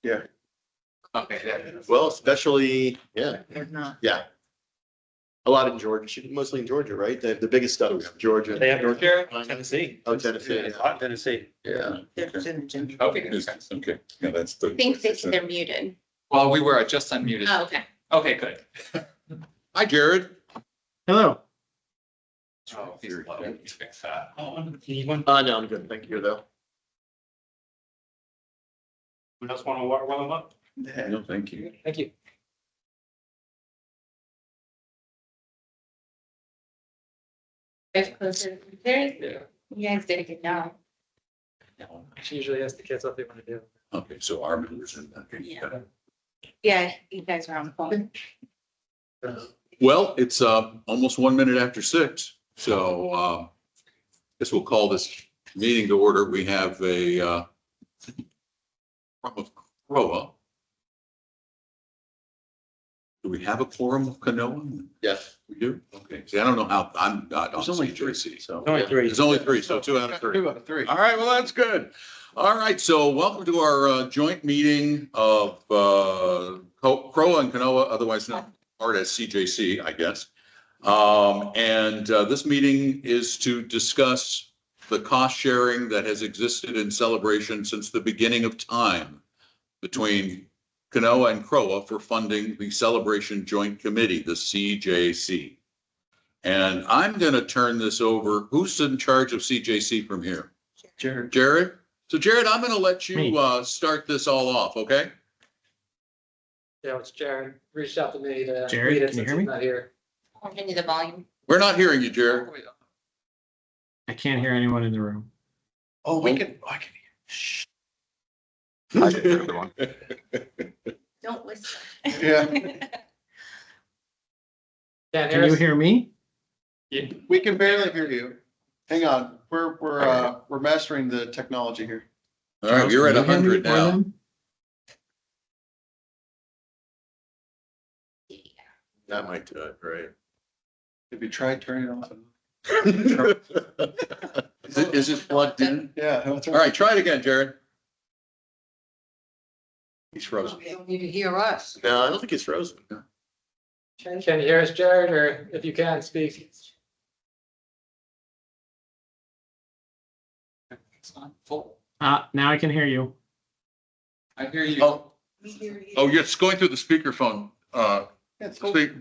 Yeah. Okay, yeah. Well, especially, yeah, There's not. yeah. A lot in Georgia, mostly in Georgia, right? The biggest stuff is Georgia. They have Georgia, Tennessee. Oh, Tennessee. It's hot in Tennessee. Yeah. There's in the Okay. Okay, yeah, that's the. I think they're muted. Well, we were just unmuted. Oh, okay. Okay, good. Hi, Jared. Hello. Oh, he's low. Let's fix that. Oh, No, I'm good. Thank you, though. Who else want to warm them up? No, thank you. Thank you. Guys closer. There, Yeah. you guys did a good job. She usually has the kids what they want to do. Okay, so our members in that. Yeah. Yeah, you guys are on the phone. Well, it's almost 1 minute after 6, so guess we'll call this meeting to order. We have a from CROA. Do we have a quorum of CNOA? Yes. We do? Okay, see, I don't know how, I'm not on There's only CJC, so. Only 3. There's only 3, so 2 out of 3. 2 out of 3. All right, well, that's good. All right, so welcome to our joint meeting of CROA and CNOA, otherwise known as CJC, I guess. And this meeting is to discuss the cost sharing that has existed in Celebration since the beginning of time between CNOA and CROA for funding the Celebration Joint Committee, the CJC. And I'm going to turn this over. Who's in charge of CJC from here? Jared. Jared? So Jared, I'm going to let you Me. start this all off, okay? Yeah, it's Jared. Reached out to me to. Jared, read it can you since hear he's me? Not here. I'll give you the volume. We're not hearing you, Jared. I can't hear anyone in the room. Oh, I can Don't whisper. Yeah. Can't Can you hear me? We can barely hear you. Hang on, we're mastering the technology here. All right, you're at Can you hear me 100 or now. them? That might do it, right? Have you tried turning it off? Is it plugged in? Yeah. All right, try it again, Jared. He's frozen. You don't need to hear us. No, I don't think it's frozen. Can you hear us, Jared, or if you can, speak? It's not full. Now I can hear you. I hear you. Oh, We hear you. oh, it's going through the speakerphone. It's Go through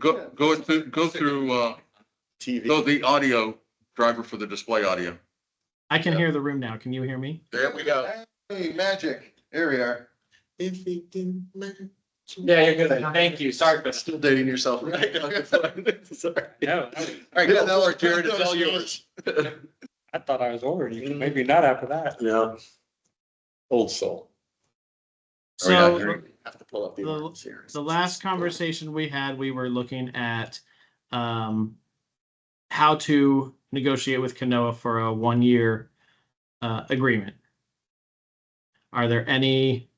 TV. go the audio driver for the display audio. I can hear the room now. Can you hear me? There we go. Hey, magic. There we are. If he didn't Yeah, you're good. Thank you. Sorry, but Still dating yourself, right? Sorry. no, All right, go for it, Jared. It's all yours. I thought I was ordering you. Maybe not after that. Yeah. Old soul. Are we not So hearing? Have to pull up the emergency here. the last conversation we had, we were looking at how to negotiate with CNOA for a 1-year agreement. Are there any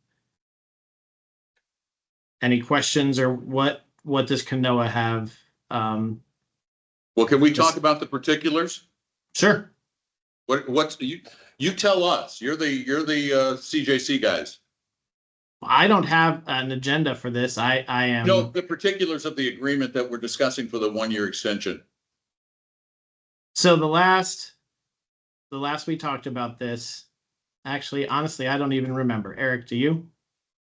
questions, or what does CNOA have? Well, can we talk about the particulars? Sure. What's you tell us. You're the CJC guys. I don't have an agenda for this. I am. No, the particulars of the agreement that we're discussing for the 1-year extension. So the last we talked about this, actually, honestly, I don't even remember. Eric, do you?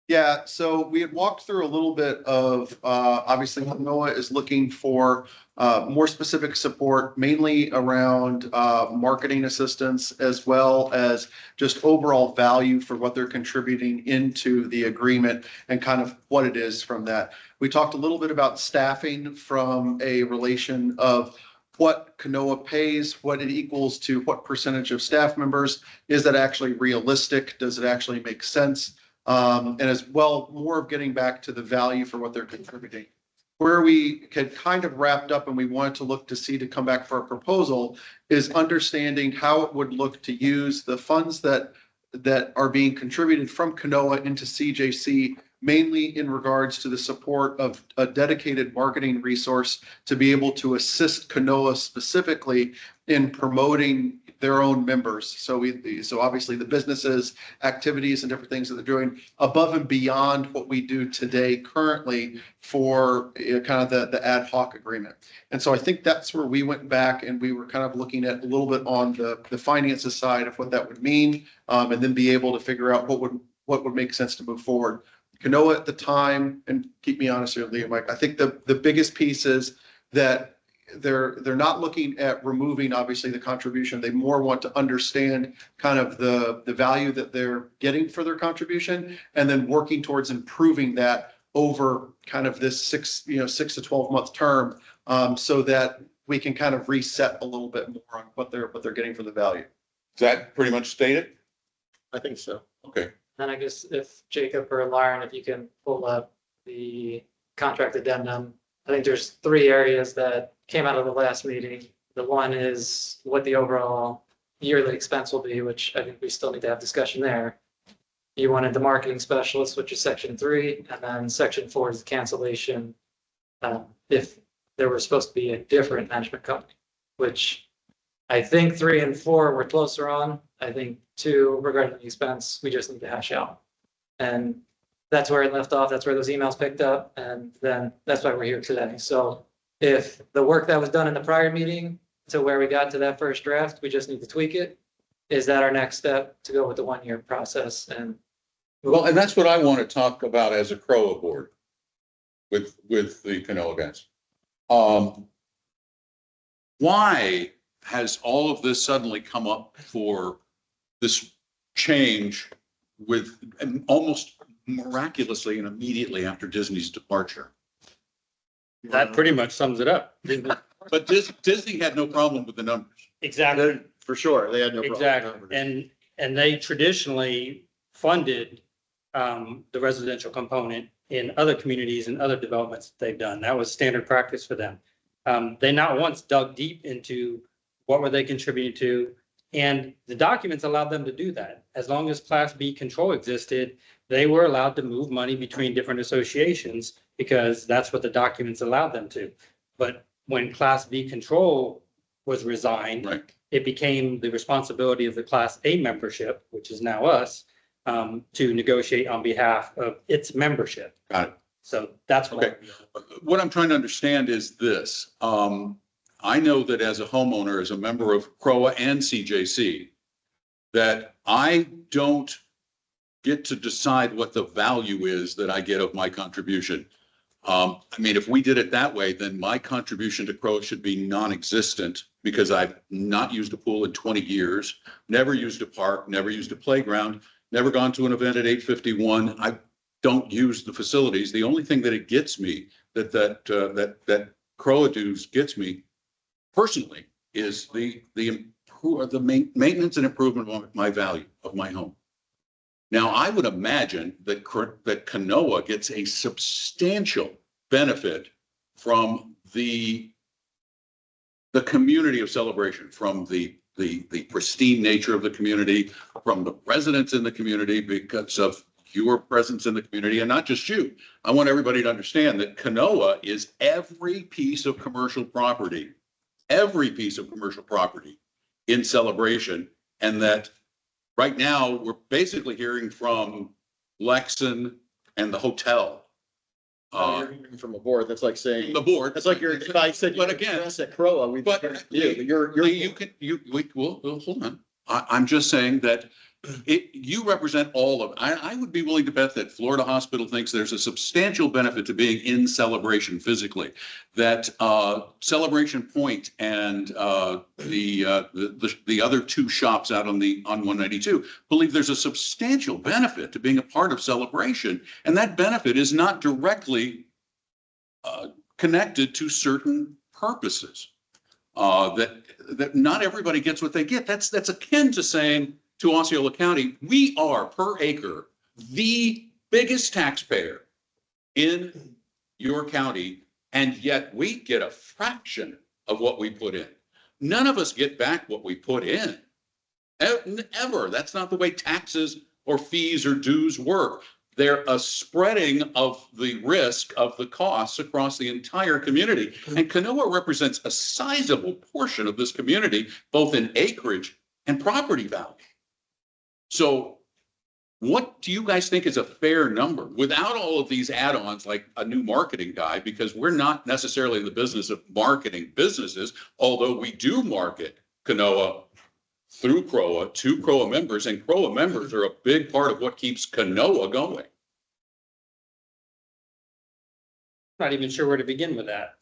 Yeah, so we had walked through a little bit of, obviously, NOAA is looking for more specific support, mainly around marketing assistance, as well as just overall value for what they're contributing into the agreement and kind of what it is from that. We talked a little bit about staffing from a relation of what CNOA pays, what it equals to what percentage of staff members. Is that actually realistic? Does it actually make sense? And as well, more of getting back to the value for what they're contributing. Where we had kind of wrapped up and we wanted to look to see to come back for a proposal is understanding how it would look to use the funds that are being contributed from CNOA into CJC, mainly in regards to the support of a dedicated marketing resource to be able to assist CNOA specifically in promoting their own members. So obviously the businesses, activities and different things that they're doing above and beyond what we do today currently for kind of the ad hoc agreement. And so I think that's where we went back and we were kind of looking at a little bit on the finances side of what that would mean, and then be able to figure out what would make sense to move forward. CNOA at the time, and keep me honest here, Liam, Mike, I think the biggest piece is that they're not looking at removing obviously the contribution. They more want to understand kind of the value that they're getting for their contribution, and then working towards improving that over kind of this 6 to 12 month term, so that we can kind of reset a little bit more on what they're getting for the value. Is that pretty much stated? I think so. Okay. And I guess if Jacob or Lauren, if you can pull up the contract addendum, I think there's 3 areas that came out of the last meeting. The one is what the overall yearly expense will be, which I think we still need to have discussion there. You wanted the marketing specialist, which is section 3, and then section 4 is the cancellation. If there were supposed to be a different management company, which I think 3 and 4 were closer on. I think 2 regarding the expense, we just need to hash out. And that's where it left off. That's where those emails picked up. And then that's why we're here today. So if the work that was done in the prior meeting to where we got to that first draft, we just need to tweak it. Is that our next step to go with the 1-year process? And Well, and that's what I want to talk about as a CROA board with the CNOA guys. Why has all of this suddenly come up for this change with almost miraculously and immediately after Disney's departure? That pretty much sums it up. But Disney had no problem with the numbers. Exactly, For sure, they had no problem. exactly. And they traditionally funded the residential component in other communities and other developments they've done. That was standard practice for them. They not once dug deep into what were they contributing to, and the documents allowed them to do that. As long as Class B control existed, they were allowed to move money between different associations because that's what the documents allowed them to. But when Class B control was resigned, Right. it became the responsibility of the Class A membership, which is now us, to negotiate on behalf of its membership. Got it. So that's what. Okay. What I'm trying to understand is this. I know that as a homeowner, as a member of CROA and CJC, that I don't get to decide what the value is that I get of my contribution. I mean, if we did it that way, then my contribution to CROA should be non-existent because I've not used a pool in 20 years, never used a park, never used a playground, never gone to an event at 851. I don't use the facilities. The only thing that it gets me, that CROA dues gets me personally, is the maintenance and improvement of my value of my home. Now, I would imagine that CNOA gets a substantial benefit from the community of celebration, from the pristine nature of the community, from the residents in the community because of your presence in the community, and not just you. I want everybody to understand that CNOA is every piece of commercial property in celebration, and that right now we're basically hearing from Lexon and the hotel. You're hearing from a board. That's like saying The board. That's like if I said, But again, at CROA, we. but hold on. I'm just saying that you represent all of, I would be willing to bet that Florida Hospital thinks there's a substantial benefit to being in celebration physically, that Celebration Point and the other 2 shops out on 192 believe there's a substantial benefit to being a part of celebration. And that benefit is not directly connected to certain purposes. That not everybody gets what they get. That's akin to saying to Osceola County, we are per acre the biggest taxpayer in your county, and yet we get a fraction of what we put in. None of us get back what we put in, ever. That's not the way taxes or fees or dues work. They're a spreading of the risk of the costs across the entire community. And CNOA represents a sizable portion of this community, both in acreage and property value. So what do you guys think is a fair number without all of these add-ons like a new marketing guy? Because we're not necessarily in the business of marketing businesses, although we do market CNOA through CROA to CROA members, and CROA members are a big part of what keeps CNOA going. Not even sure where to begin with that.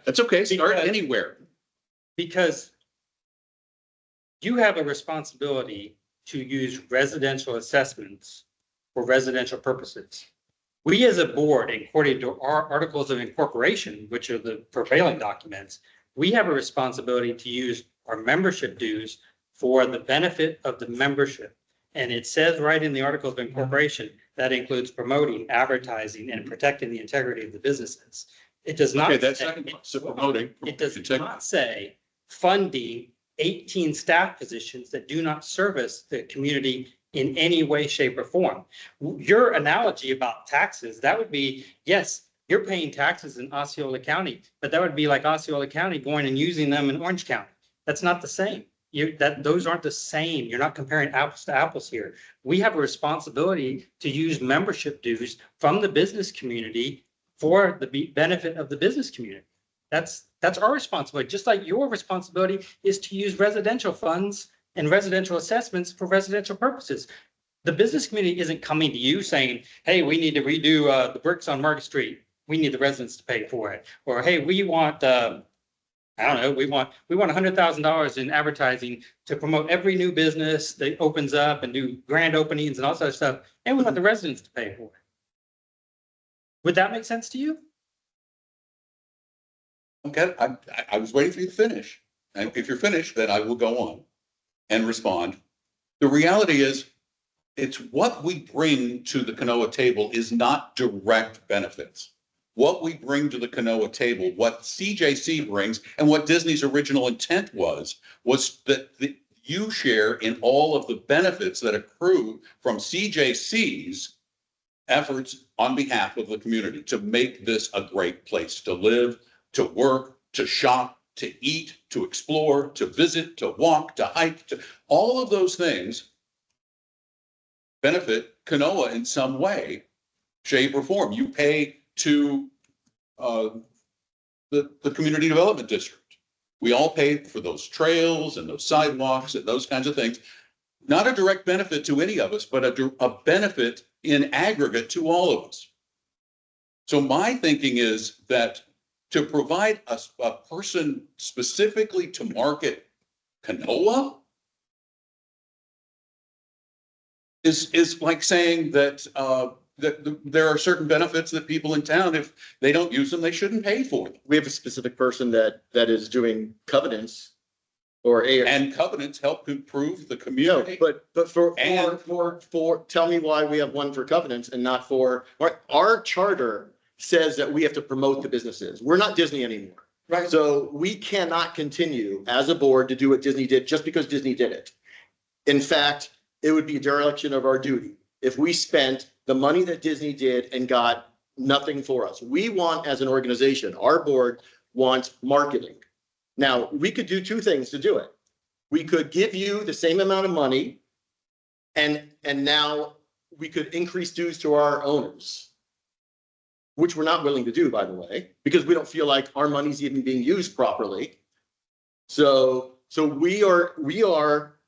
That's okay. Start Because- anywhere. Because you have a responsibility to use residential assessments for residential purposes. We as a board, according to our articles of incorporation, which are the prevailing documents, we have a responsibility to use our membership dues for the benefit of the membership. And it says right in the articles of incorporation, that includes promoting, advertising, and protecting the integrity of the businesses. It does not. Okay, that's say- second, so promoting. It does not say funding 18 staff positions that do not service the community in any way, shape, or form. Your analogy about taxes, that would be, yes, you're paying taxes in Osceola County, but that would be like Osceola County going and using them in Orange County. That's not the same. Those aren't the same. You're not comparing apples to apples here. We have a responsibility to use membership dues from the business community for the benefit of the business community. That's our responsibility, just like your responsibility is to use residential funds and residential assessments for residential purposes. The business community isn't coming to you saying, hey, we need to redo the bricks on Market Street. We need the residents to pay for it. Or, hey, we want, I don't know, we want $100,000 in advertising to promote every new business that opens up and do grand openings and all that stuff. And we want the residents to pay for it. Would that make sense to you? Okay, I was waiting for you to finish. And if you're finished, then I will go on and respond. The reality is, it's what we bring to the CNOA table is not direct benefits. What we bring to the CNOA table, what CJC brings, and what Disney's original intent was that you share in all of the benefits that accrue from CJC's efforts on behalf of the community to make this a great place to live, to work, to shop, to eat, to explore, to visit, to walk, to hike, to all of those things benefit CNOA in some way, shape, or form. You pay to the community development district. We all pay for those trails and those sidewalks and those kinds of things. Not a direct benefit to any of us, but a benefit in aggregate to all of us. So my thinking is that to provide a person specifically to market CNOA is like saying that there are certain benefits that people in town, if they don't use them, they shouldn't pay for them. We have a specific person that is doing covenants or And covenants help improve the no, community. but And- for tell me why we have one for covenants and not for our charter says that we have to promote the businesses. We're not Disney anymore. Right. So we cannot continue as a board to do what Disney did just because Disney did it. In fact, it would be a dereliction of our duty if we spent the money that Disney did and got nothing for us. We want, as an organization, our board wants marketing. Now, we could do two things to do it. We could give you the same amount of money and now we could increase dues to our owners, which we're not willing to do, by the way, because we don't feel like our money's even being used properly. So we are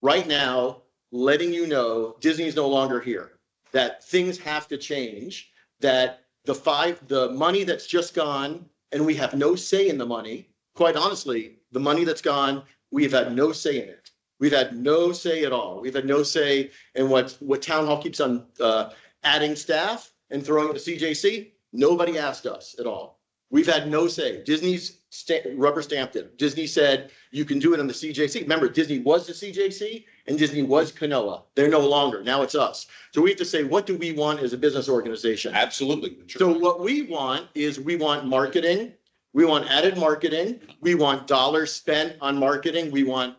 right now letting you know Disney's no longer here, that things have to change, that the money that's just gone, and we have no say in the money. Quite honestly, the money that's gone, we've had no say in it. We've had no say at all. We've had no say in what town hall keeps on adding staff and throwing it to CJC. Nobody asked us at all. We've had no say. Disney's rubber stamped it. Disney said, you can do it on the CJC. Remember, Disney was the CJC and Disney was CNOA. They're no longer. Now it's us. So we have to say, what do we want as a business organization? Absolutely. So what we want is we want marketing. We want added marketing. We want dollars spent on marketing. We want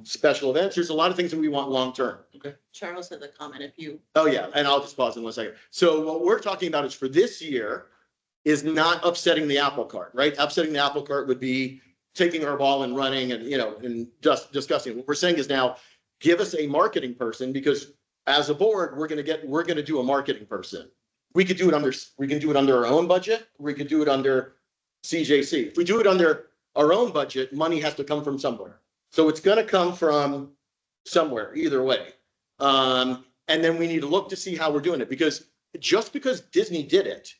special events. There's a lot of things that we want long-term. Okay. Charles has a comment if you. Oh, yeah. And I'll just pause in 1 second. So what we're talking about is for this year is not upsetting the apple cart, right? Upsetting the apple cart would be taking our ball and running and, and just discussing. What we're saying is now, give us a marketing person, because as a board, we're going to do a marketing person. We can do it under our own budget. We could do it under CJC. If we do it under our own budget, money has to come from somewhere. So it's going to come from somewhere, either way. And then we need to look to see how we're doing it, because just because Disney did it,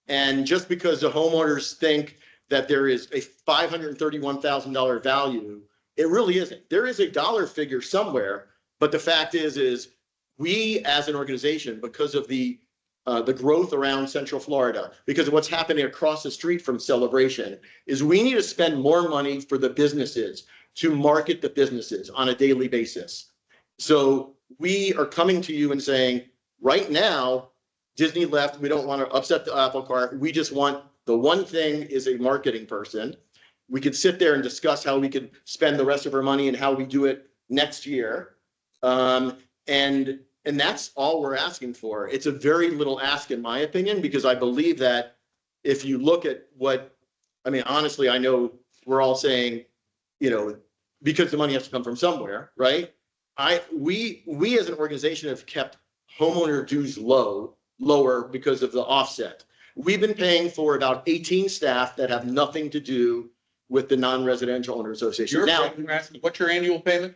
and just because the homeowners think that there is a $531,000 value, it really isn't. There is a dollar figure somewhere, but the fact is we as an organization, because of the growth around Central Florida, because of what's happening across the street from Celebration, is we need to spend more money for the businesses, to market the businesses on a daily basis. So we are coming to you and saying, right now, Disney left, we don't want to upset the apple cart. We just want, the one thing is a marketing person. We could sit there and discuss how we could spend the rest of our money and how we do it next year. And that's all we're asking for. It's a very little ask, in my opinion, because I believe that if you look at honestly, I know we're all saying, because the money has to come from somewhere, right? We as an organization have kept homeowner dues lower because of the offset. We've been paying for about 18 staff that have nothing to do with the non-residential owner association. Now, What's your annual payment?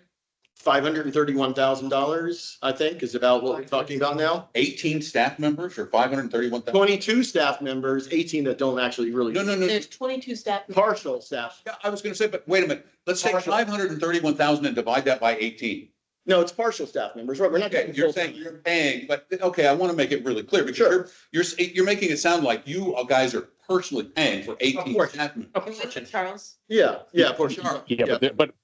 $531,000, I think, is about what we're talking about now. 18 staff members or 531,000? 22 staff members, 18 that don't actually really. No. There's 22 staff. Partial staff. Yeah, I was going to say, but wait a minute. Let's take Partial. 531,000 and divide that by 18. No, it's partial staff members, right? We're not. Okay, getting you're full- saying you're paying, but okay, I want to make it really clear, because Sure. you're making it sound like you guys are personally paying for 18 course. staff members. Charles. Yeah, portion. But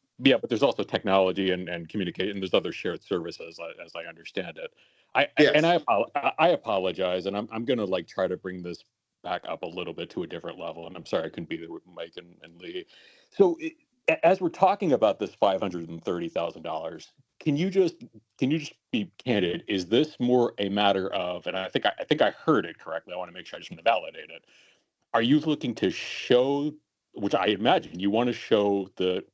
there's also technology and communication. There's other shared services, as I understand it. I apologize, and I'm going to try to bring this back up a little bit to a different level. And I'm sorry I couldn't be there with Mike and Lee. So as we're talking about this $530,000, can you just be candid? Is this more a matter of, and I think I heard it correctly. I want to make sure I just want to validate it. Are you looking to show, which I imagine you want to show the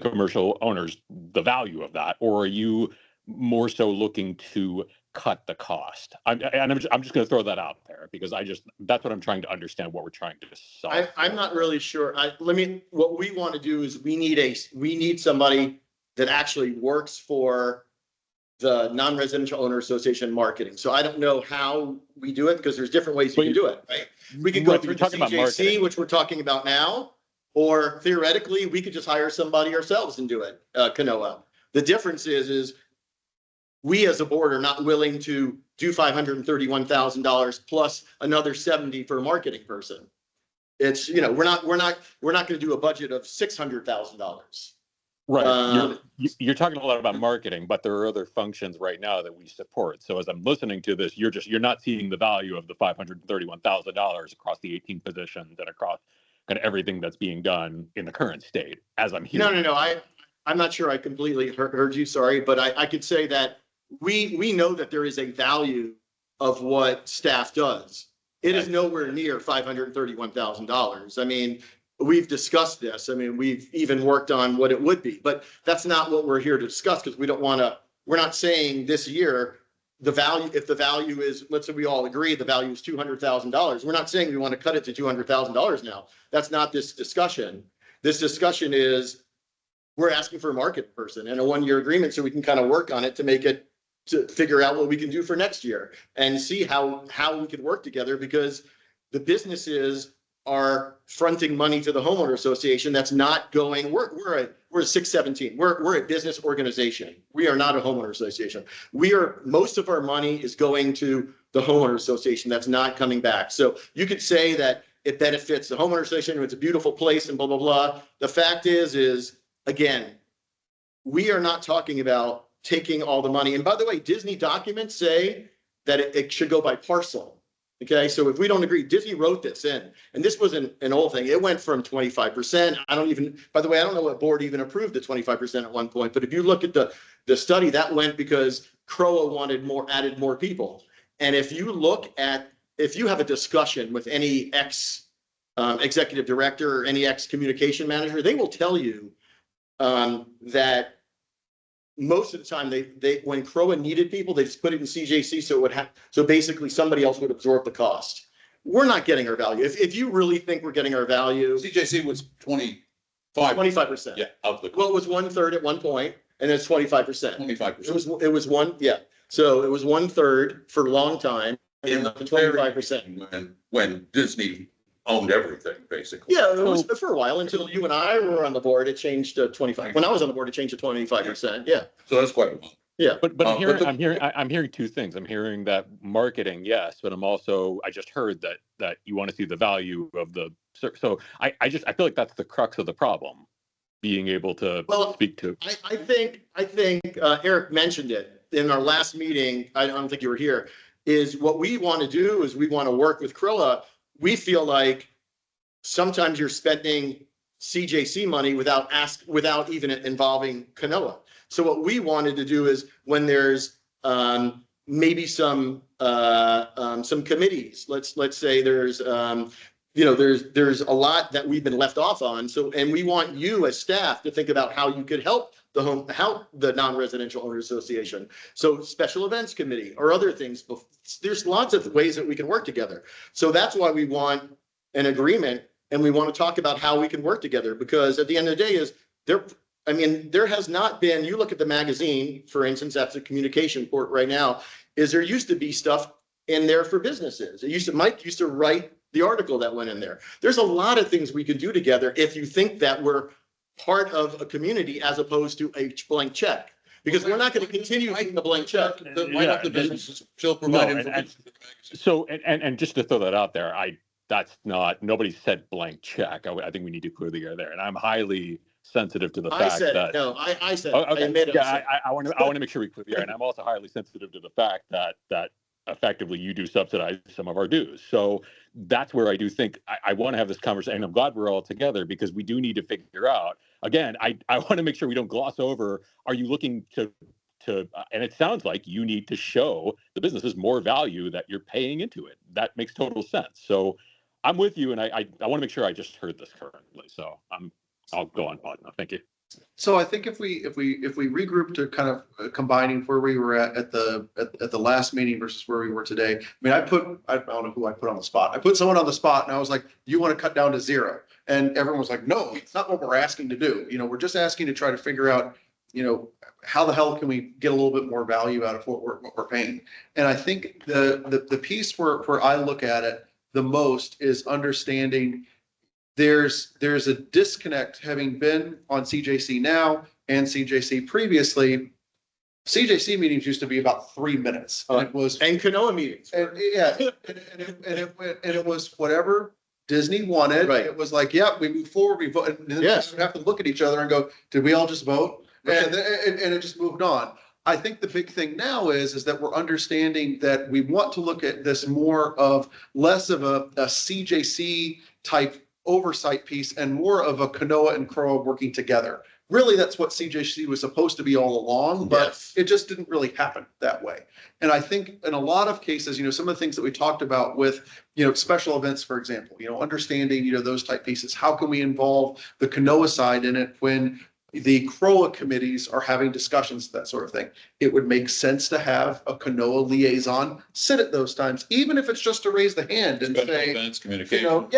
commercial owners the value of that, or are you more so looking to cut the cost? I'm just going to throw that out there, because that's what I'm trying to understand, what we're trying to solve. I'm not really sure. What we want to do is we need somebody that actually works for the non-residential owner association marketing. So I don't know how we do it, because there's different ways you can do it, right? We could go Right, through you're the talking about CJC, marketing. which we're talking about now, or theoretically, we could just hire somebody ourselves and do it, CNOA. The difference is we as a board are not willing to do $531,000 plus another 70 for a marketing person. It's, we're not going to do a budget of $600,000. Right. You're talking a lot about marketing, but there are other functions right now that we support. So as I'm listening to this, you're not seeing the value of the $531,000 across the 18 positions and across kind of everything that's being done in the current state, as I'm hearing. No. I'm not sure I completely heard you. Sorry, but I could say that we know that there is a value of what staff does. It is nowhere near $531,000. I mean, we've discussed this. I mean, we've even worked on what it would be, but that's not what we're here to discuss, because we're not saying this year the value, if the value is, let's say we all agree the value is $200,000. We're not saying we want to cut it to $200,000 now. That's not this discussion. This discussion is, we're asking for a market person and a 1-year agreement so we can kind of work on it to figure out what we can do for next year and see how we can work together, because the businesses are fronting money to the homeowner association. That's not going, we're a 617. We're a business organization. We are not a homeowner association. Most of our money is going to the homeowner association. That's not coming back. So you could say that it benefits the homeowner association. It's a beautiful place and blah, blah, blah. The fact is again, we are not talking about taking all the money. And by the way, Disney documents say that it should go by parcel. Okay, so if we don't agree, Disney wrote this in, and this wasn't an old thing. It went from 25%. By the way, I don't know what board even approved the 25% at one point, but if you look at the study, that went because CROA added more people. And if you have a discussion with any executive director or any ex-communication manager, they will tell you that most of the time when CROA needed people, they just put it in CJC so it would have, so basically somebody else would absorb the cost. We're not getting our value. If you really think we're getting our value, CJC was 25%. 25%. Yeah, of the. Well, it was 1/3 at one point, and it's 25%. 25%. It was one, yeah. So it was 1/3 for a long time. In the 25%. When Disney owned everything, basically. Yeah, it was for a while until you and I were on the board. It changed to 25. When I was on the board, it changed to 25%. Yeah. So that's quite a while. Yeah. But but I'm hearing two things. I'm hearing that marketing, yes, but I just heard that you want to see the value of the, so I feel like that's the crux of the problem, being able to speak to. I think Eric mentioned it in our last meeting. I don't think you were here. Is what we want to do is we want to work with CROA. We feel like sometimes you're spending CJC money without even involving CNOA. So what we wanted to do is when there's maybe some committees, let's say there's there's a lot that we've been left off on. So, and we want you as staff to think about how you could help the non-residential owner association. So special events committee or other things. There's lots of ways that we can work together. So that's why we want an agreement, and we want to talk about how we can work together, because at the end of the day there has not been, you look at the magazine, for instance, that's a communication port right now, is there used to be stuff in there for businesses. Mike used to write the article that went in there. There's a lot of things we could do together if you think that we're part of a community as opposed to a blank check, because we're not going to continue writing the blank check. Why not the businesses still provide information? So, and just to throw that out there, nobody said blank check. I think we need to clear the air there. And I'm highly sensitive to the fact that. No, I said, okay. I admit it. Yeah, I want to make sure we clear the air. And I'm also highly sensitive to the fact that effectively you do subsidize some of our dues. So that's where I do think I want to have this conversation. And I'm glad we're all together, because we do need to figure out, again, I want to make sure we don't gloss over, are you looking to, and it sounds like you need to show the businesses more value that you're paying into it. That makes total sense. So I'm with you. And I want to make sure I just heard this correctly. So I'll go on. Thank you. So I think if we regroup to kind of combining where we were at the last meeting versus where we were today. I mean, I don't know who I put on the spot. I put someone on the spot and I was like, you want to cut down to 0? And everyone was like, no, it's not what we're asking to do. We're just asking to try to figure out, how the hell can we get a little bit more value out of what we're paying? And I think the piece where I look at it the most is understanding there's a disconnect, having been on CJC now and CJC previously. CJC meetings used to be about 3 minutes. And CNOA meetings. And it was whatever Disney wanted. Right. It was like, yeah, we move forward, we vote. And then we have to look at each other and go, did we all just vote? Right. And it just moved on. I think the big thing now is that we're understanding that we want to look at this less of a CJC type oversight piece and more of a CNOA and CROA working together. Really, that's what CJC was supposed to be all along, but it just didn't really happen that way. And I think in a lot of cases, some of the things that we talked about with, special events, for example, understanding, those type pieces, how can we involve the CNOA side in it when the CROA committees are having discussions, that sort of thing. It would make sense to have a CNOA liaison sit at those times, even if it's just to raise the hand and say, events, communication.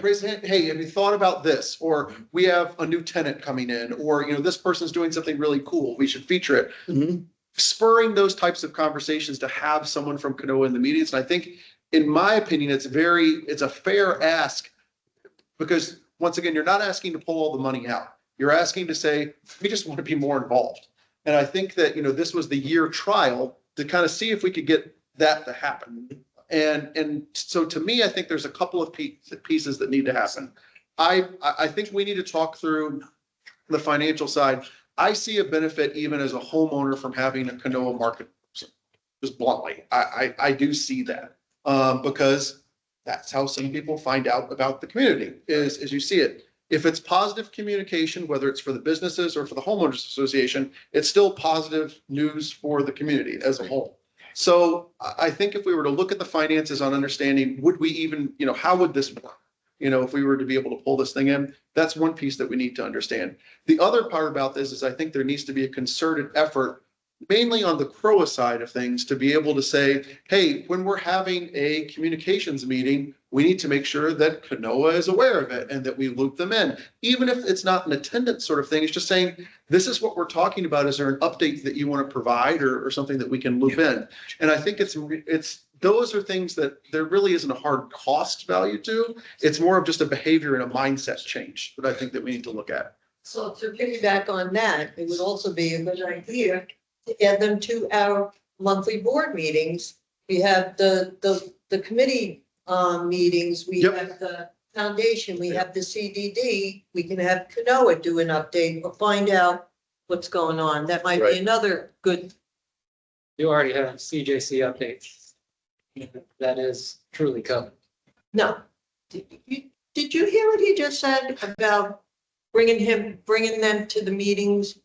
Raise the hand. Hey, have you thought about this? Or we have a new tenant coming in, or, this person's doing something really cool. We should feature it. Mm-hmm. Spurring those types of conversations to have someone from CNOA in the meetings. And I think, in my opinion, it's a fair ask, because once again, you're not asking to pull all the money out. You're asking to say, we just want to be more involved. And I think that, this was the year trial to kind of see if we could get that to happen. And so to me, I think there's a couple of pieces that need to happen. I think we need to talk through the financial side. I see a benefit even as a homeowner from having a CNOA market person, just bluntly. I do see that because that's how some people find out about the community is as you see it. If it's positive communication, whether it's for the businesses or for the homeowners association, it's still positive news for the community as a whole. So I think if we were to look at the finances on understanding, would we even, how would this work? if we were to be able to pull this thing in. That's one piece that we need to understand. The other part about this is I think there needs to be a concerted effort, mainly on the CROA side of things, to be able to say, hey, when we're having a communications meeting, we need to make sure that CNOA is aware of it and that we loop them in. Even if it's not an attendance sort of thing, it's just saying, this is what we're talking about. Is there an update that you want to provide or something that we can loop in? And I think those are things that there really isn't a hard cost value to. It's more of just a behavior and a mindset change that I think that we need to look at. So to piggyback on that, it would also be a good idea to add them to our monthly board meetings. We have the committee meetings, we Yep. have the foundation, we have the CDD. We can have CNOA do an update or find out what's going on. That might Right. be another good. You already have CJC updates. That is truly covered. No. Did you hear what he just said about bringing them to the meetings,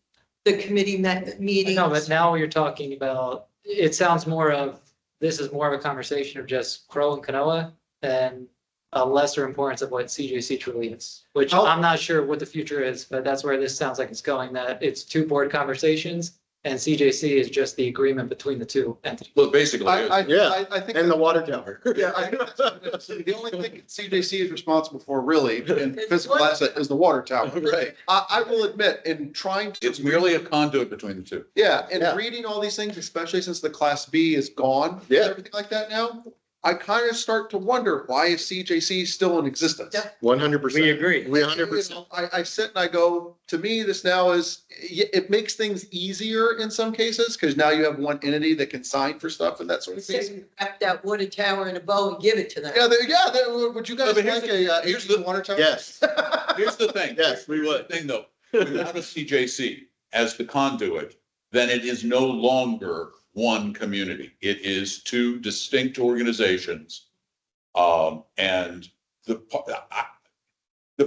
the committee meetings? No, but now you're talking about, it sounds more of, this is more of a conversation of just CROA and CNOA and a lesser importance of what CJC truly is, which I'm not sure what the future is, but that's where this sounds like it's going, that it's two board conversations and CJC is just the agreement between the two entities. Well, basically, I think. And the water tower. Yeah, I think that's what it is. The only thing CJC is responsible for really in physical asset is the water tower. Right. I will admit, in trying to. it's merely a conduit between the two. Yeah, and Yeah. reading all these things, especially since the Class B is gone, Yeah. and everything like that now, I kind of start to wonder, why is CJC still in existence? Yeah. 100%. We agree. We 100%. I sit and I go, to me, this now is, it makes things easier in some cases, because now you have one entity that can sign for stuff and that sort of thing. Just wrap that water tower in a bow and give it to them. Would you guys but here's like here's a water tower? Yes. Here's the thing. Yes, we Here's would. the thing, though, without a CJC as the conduit, then it is no longer one community. It is two distinct organizations. And the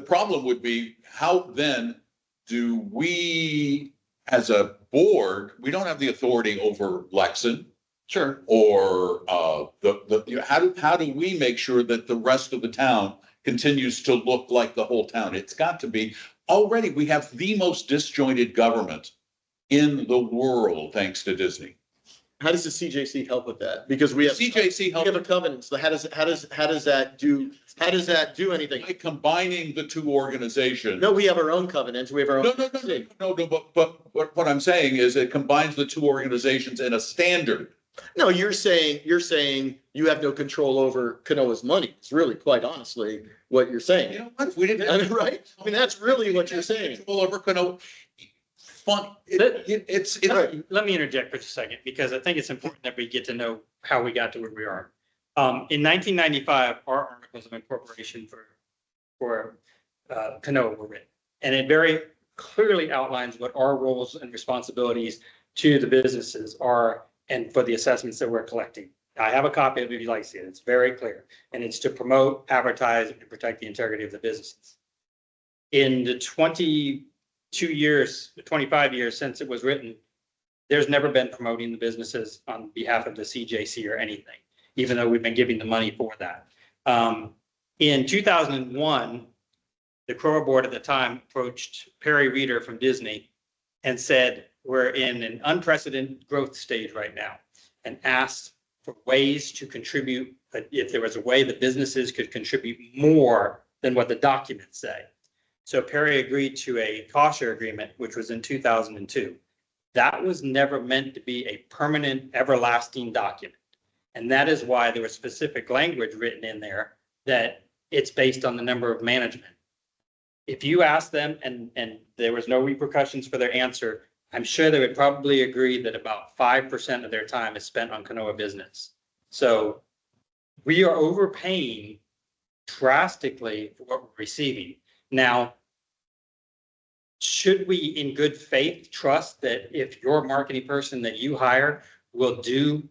problem would be, how then do we, as a board, we don't have the authority over Lexington Sure. or how do we make sure that the rest of the town continues to look like the whole town? It's got to be, already we have the most disjointed government in the world, thanks to Disney. How does the CJC help with that? Because we have. CJC We have a helps covenant, so how does that do anything? by combining the two organizations. No, we have our own covenants, we have our own. No, but what I'm saying is it combines the two organizations in a standard. No, you're saying you have no control over CNOA's money. It's really, quite honestly, what you're You saying. know what, if we didn't. I mean, right? I mean, that's really what you're saying. Control over Kano, fun, it's. Let me interject for just a second, because I think it's important that we get to know how we got to where we are. In 1995, our articles of incorporation for CNOA were written, and it very clearly outlines what our roles and responsibilities to the businesses are and for the assessments that we're collecting. I have a copy of it if you'd like to see it. It's very clear, and it's to promote, advertise, and protect the integrity of the businesses. In the 25 years since it was written, there's never been promoting the businesses on behalf of the CJC or anything, even though we've been giving the money for that. In 2001, the CROA board at the time approached Perry Reeder from Disney and said, we're in an unprecedented growth stage right now, and asked for ways to contribute, if there was a way the businesses could contribute more than what the documents say. So Perry agreed to a cost share agreement, which was in 2002. That was never meant to be a permanent, everlasting document. And that is why there was specific language written in there that it's based on the number of management. If you ask them and there was no repercussions for their answer, I'm sure they would probably agree that about 5% of their time is spent on CNOA business. So we are overpaying drastically for what we're receiving. Now, should we in good faith trust that if your marketing person that you hire will do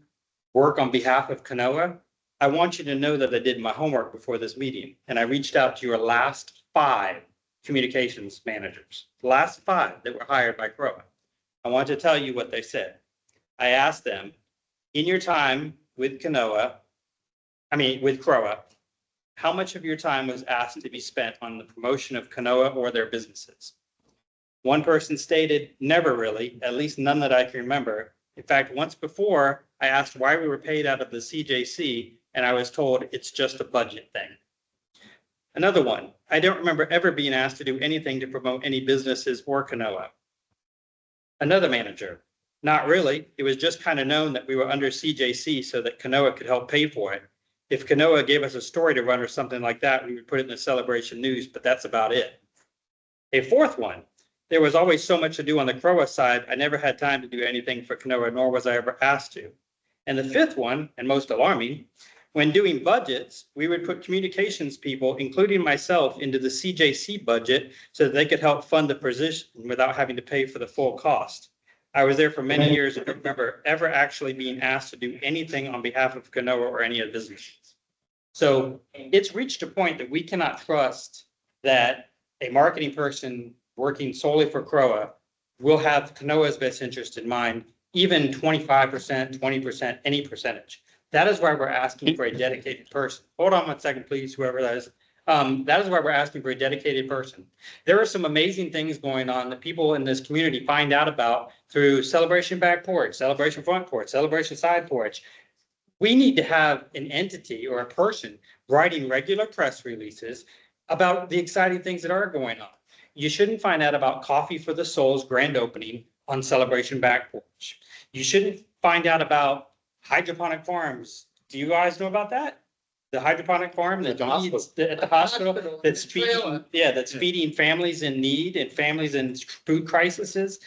work on behalf of CNOA? I want you to know that I did my homework before this meeting, and I reached out to your last 5 communications managers, the last 5 that were hired by CROA. I want to tell you what they said. I asked them, in your time with CROA, how much of your time was asked to be spent on the promotion of CNOA or their businesses? One person stated, never really, at least none that I can remember. In fact, once before, I asked why we were paid out of the CJC, and I was told it's just a budget thing. Another one, I don't remember ever being asked to do anything to promote any businesses or CNOA. Another manager, not really. It was just kind of known that we were under CJC so that CNOA could help pay for it. If CNOA gave us a story to run or something like that, we would put it in the Celebration News, but that's about it. A fourth one, there was always so much to do on the CROA side, I never had time to do anything for CNOA, nor was I ever asked to. And the fifth one, and most alarming, when doing budgets, we would put communications people, including myself, into the CJC budget so that they could help fund the position without having to pay for the full cost. I was there for many years and don't remember ever actually being asked to do anything on behalf of CNOA or any of the businesses. So it's reached a point that we cannot trust that a marketing person working solely for CROA will have CNOA's best interest in mind, even 25%, 20%, any percentage. That is why we're asking for a dedicated person. Hold on one second, please, whoever that is. That is why we're asking for a dedicated person. There are some amazing things going on that people in this community find out about through Celebration Back Porch, Celebration Front Porch, Celebration Side Porch. We need to have an entity or a person writing regular press releases about the exciting things that are going on. You shouldn't find out about Coffee for the Soul's grand opening on Celebration Back Porch. You shouldn't find out about hydroponic farms. Do you guys know about that? The hydroponic farm that feeds at the hospital that's feeding, that's feeding families in need and families in food crises.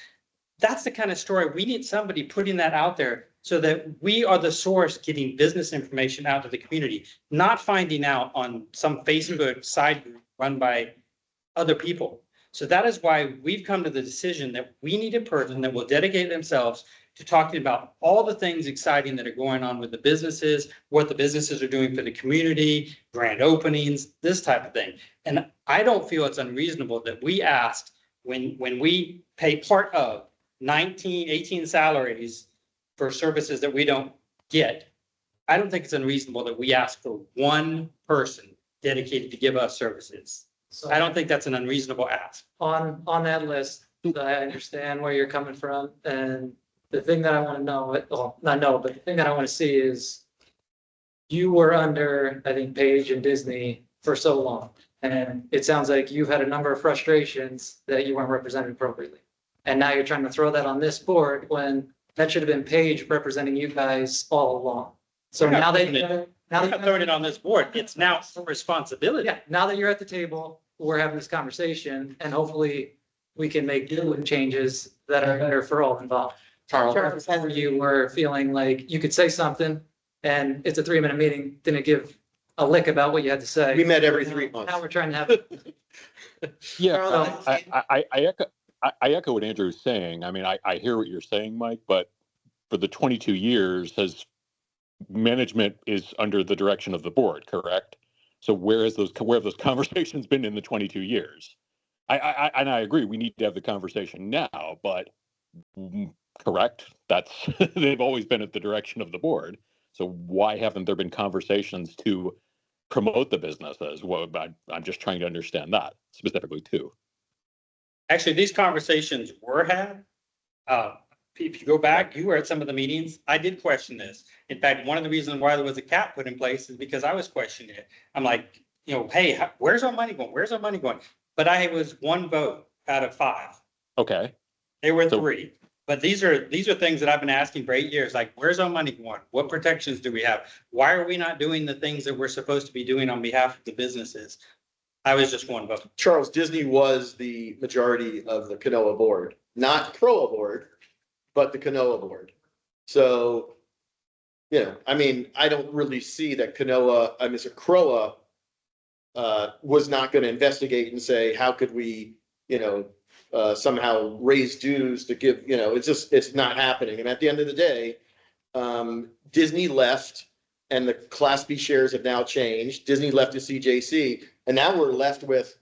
That's the kind of story we need, somebody putting that out there so that we are the source getting business information out to the community, not finding out on some Facebook side group run by other people. So that is why we've come to the decision that we need a person that will dedicate themselves to talking about all the things exciting that are going on with the businesses, what the businesses are doing for the community, grand openings, this type of thing. And I don't feel it's unreasonable that we asked when we pay part of 19, 18 salaries for services that we don't get. I don't think it's unreasonable that we ask for one person dedicated to give us services. So I don't think that's an unreasonable ask. on that list, I understand where you're coming from, and the thing that I want to know, well, not know, but the thing that I want to see is you were under, I think, Page and Disney for so long. And it sounds like you've had a number of frustrations that you weren't represented appropriately. And now you're trying to throw that on this board when that should have been Page representing you guys all along. So now We're not throwing it on this board. It's now our responsibility. yeah, now that you're at the table, we're having this conversation and hopefully we can make do with changes that are better for all involved. Charles, you were feeling like you could say something and it's a 3-minute meeting, didn't give a lick about what you had to say. We met every 3 months. Now we're trying to have. Yeah, I echo what Andrew's saying. I mean, I hear what you're saying, Mike, but for the 22 years, management is under the direction of the board, correct? So where have those conversations been in the 22 years? And I agree, we need to have the conversation now, but correct, they've always been at the direction of the board. So why haven't there been conversations to promote the businesses? Well, I'm just trying to understand that specifically too. Actually, these conversations were had. If you go back, you were at some of the meetings. I did question this. In fact, one of the reasons why there was a cap put in place is because I was questioning it. I'm like, hey, where's our money going? Where's our money going? But I was 1 vote out of 5. Okay. They were 3. But these are things that I've been asking for 8 years. Like, where's our money going? What protections do we have? Why are we not doing the things that we're supposed to be doing on behalf of the businesses? I was just 1 vote. Charles, Disney was the majority of the CNOA board, not CROA board, but the CNOA board. So, I mean, I don't really see that CROA was not going to investigate and say, how could we, somehow raise dues to give, it's not happening. And at the end of the day, Disney left and the Class B shares have now changed. Disney left to CJC. And now we're left with,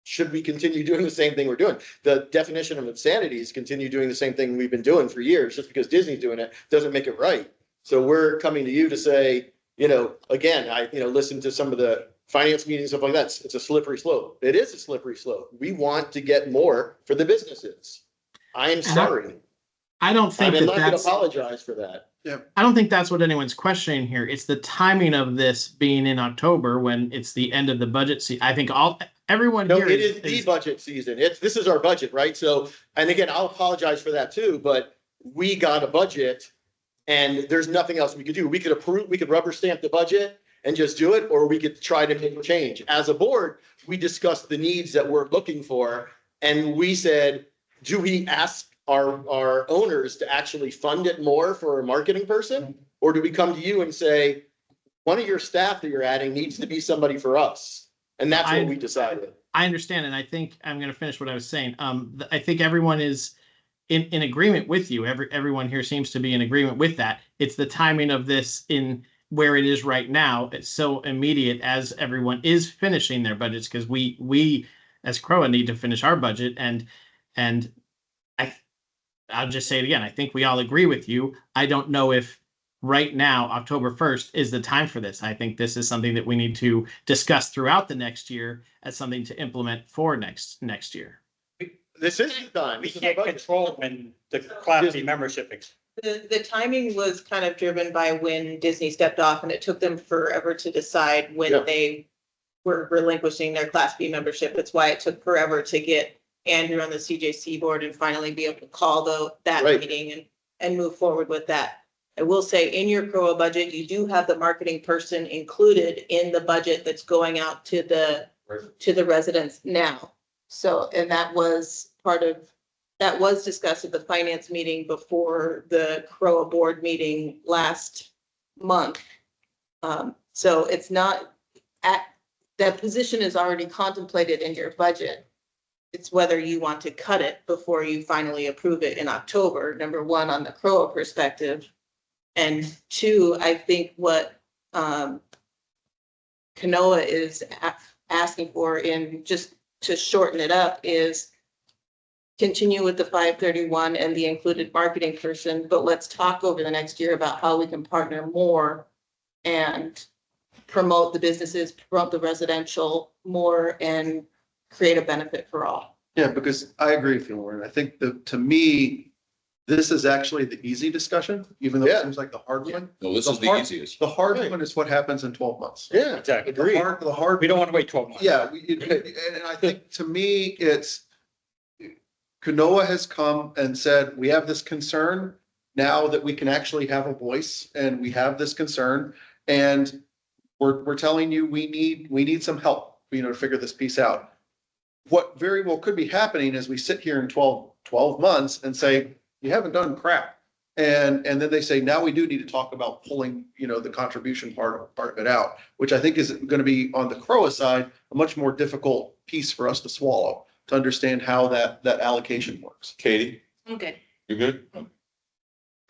should we continue doing the same thing we're doing? The definition of insanity is continue doing the same thing we've been doing for years. Just because Disney's doing it doesn't make it right. So we're coming to you to say, again, I listened to some of the finance meetings, stuff like that. It's a slippery slope. It is a slippery slope. We want to get more for the businesses. I am sorry. I don't think I'm that not going to that's, apologize for that. I don't think that's what anyone's questioning here. It's the timing of this being in October when it's the end of the budget season. I think everyone No, here it is the budget season. This is our budget, right? So, and again, I'll apologize for that too, but we got a budget and there's nothing else we could do. We could approve, we could rubber stamp the budget and just do it, or we could try to make a change. As a board, we discussed the needs that we're looking for. And we said, do we ask our owners to actually fund it more for a marketing person? Or do we come to you and say, one of your staff that you're adding needs to be somebody for us? And that's what we decided. I understand. And I think I'm going to finish what I was saying. I think everyone is in agreement with you. Everyone here seems to be in agreement with that. It's the timing of this in where it is right now. It's so immediate as everyone is finishing their budgets, because we as CROA need to finish our budget. And I'll just say it again. I think we all agree with you. I don't know if right now, October 1st is the time for this. I think this is something that we need to discuss throughout the next year as something to implement for next year. This is the time. We This is our can't budget. control when the Class B membership. The timing was kind of driven by when Disney stepped off, and it took them forever to decide when Yeah. they were relinquishing their Class B membership. It's why it took forever to get Andrew on the CJC board and finally be able to call that Right. meeting and move forward with that. I will say, in your CROA budget, you do have the marketing person included in the budget that's going out to the residents now. So, and that was discussed at the finance meeting before the CROA board meeting last month. So it's not that position is already contemplated in your budget. It's whether you want to cut it before you finally approve it in October, number one, on the CROA perspective. And two, I think what CNOA is asking for, in just to shorten it up, is continue with the 531 and the included marketing person, but let's talk over the next year about how we can partner more and promote the businesses, promote the residential more, and create a benefit for all. Yeah, because I agree with you, Lauren. I think that, to me, this is actually the easy discussion, even though it Yeah. seems like the hard one. No, this The is the hard- easiest. The hard Right. one is what happens in 12 months. Yeah, Exactly. The hard. We don't want to wait 12 months. Yeah, and I think, to me, it's, CNOA has come and said, we have this concern now that we can actually have a voice, and we have this concern, and we're telling you, we need some help, to figure this piece out. What very well could be happening is we sit here in 12 months and say, you haven't done crap. And then they say, now we do need to talk about pulling, the contribution part of it out, which I think is going to be, on the CROA side, a much more difficult piece for us to swallow, to understand how that allocation works. Katie, I'm good. you good?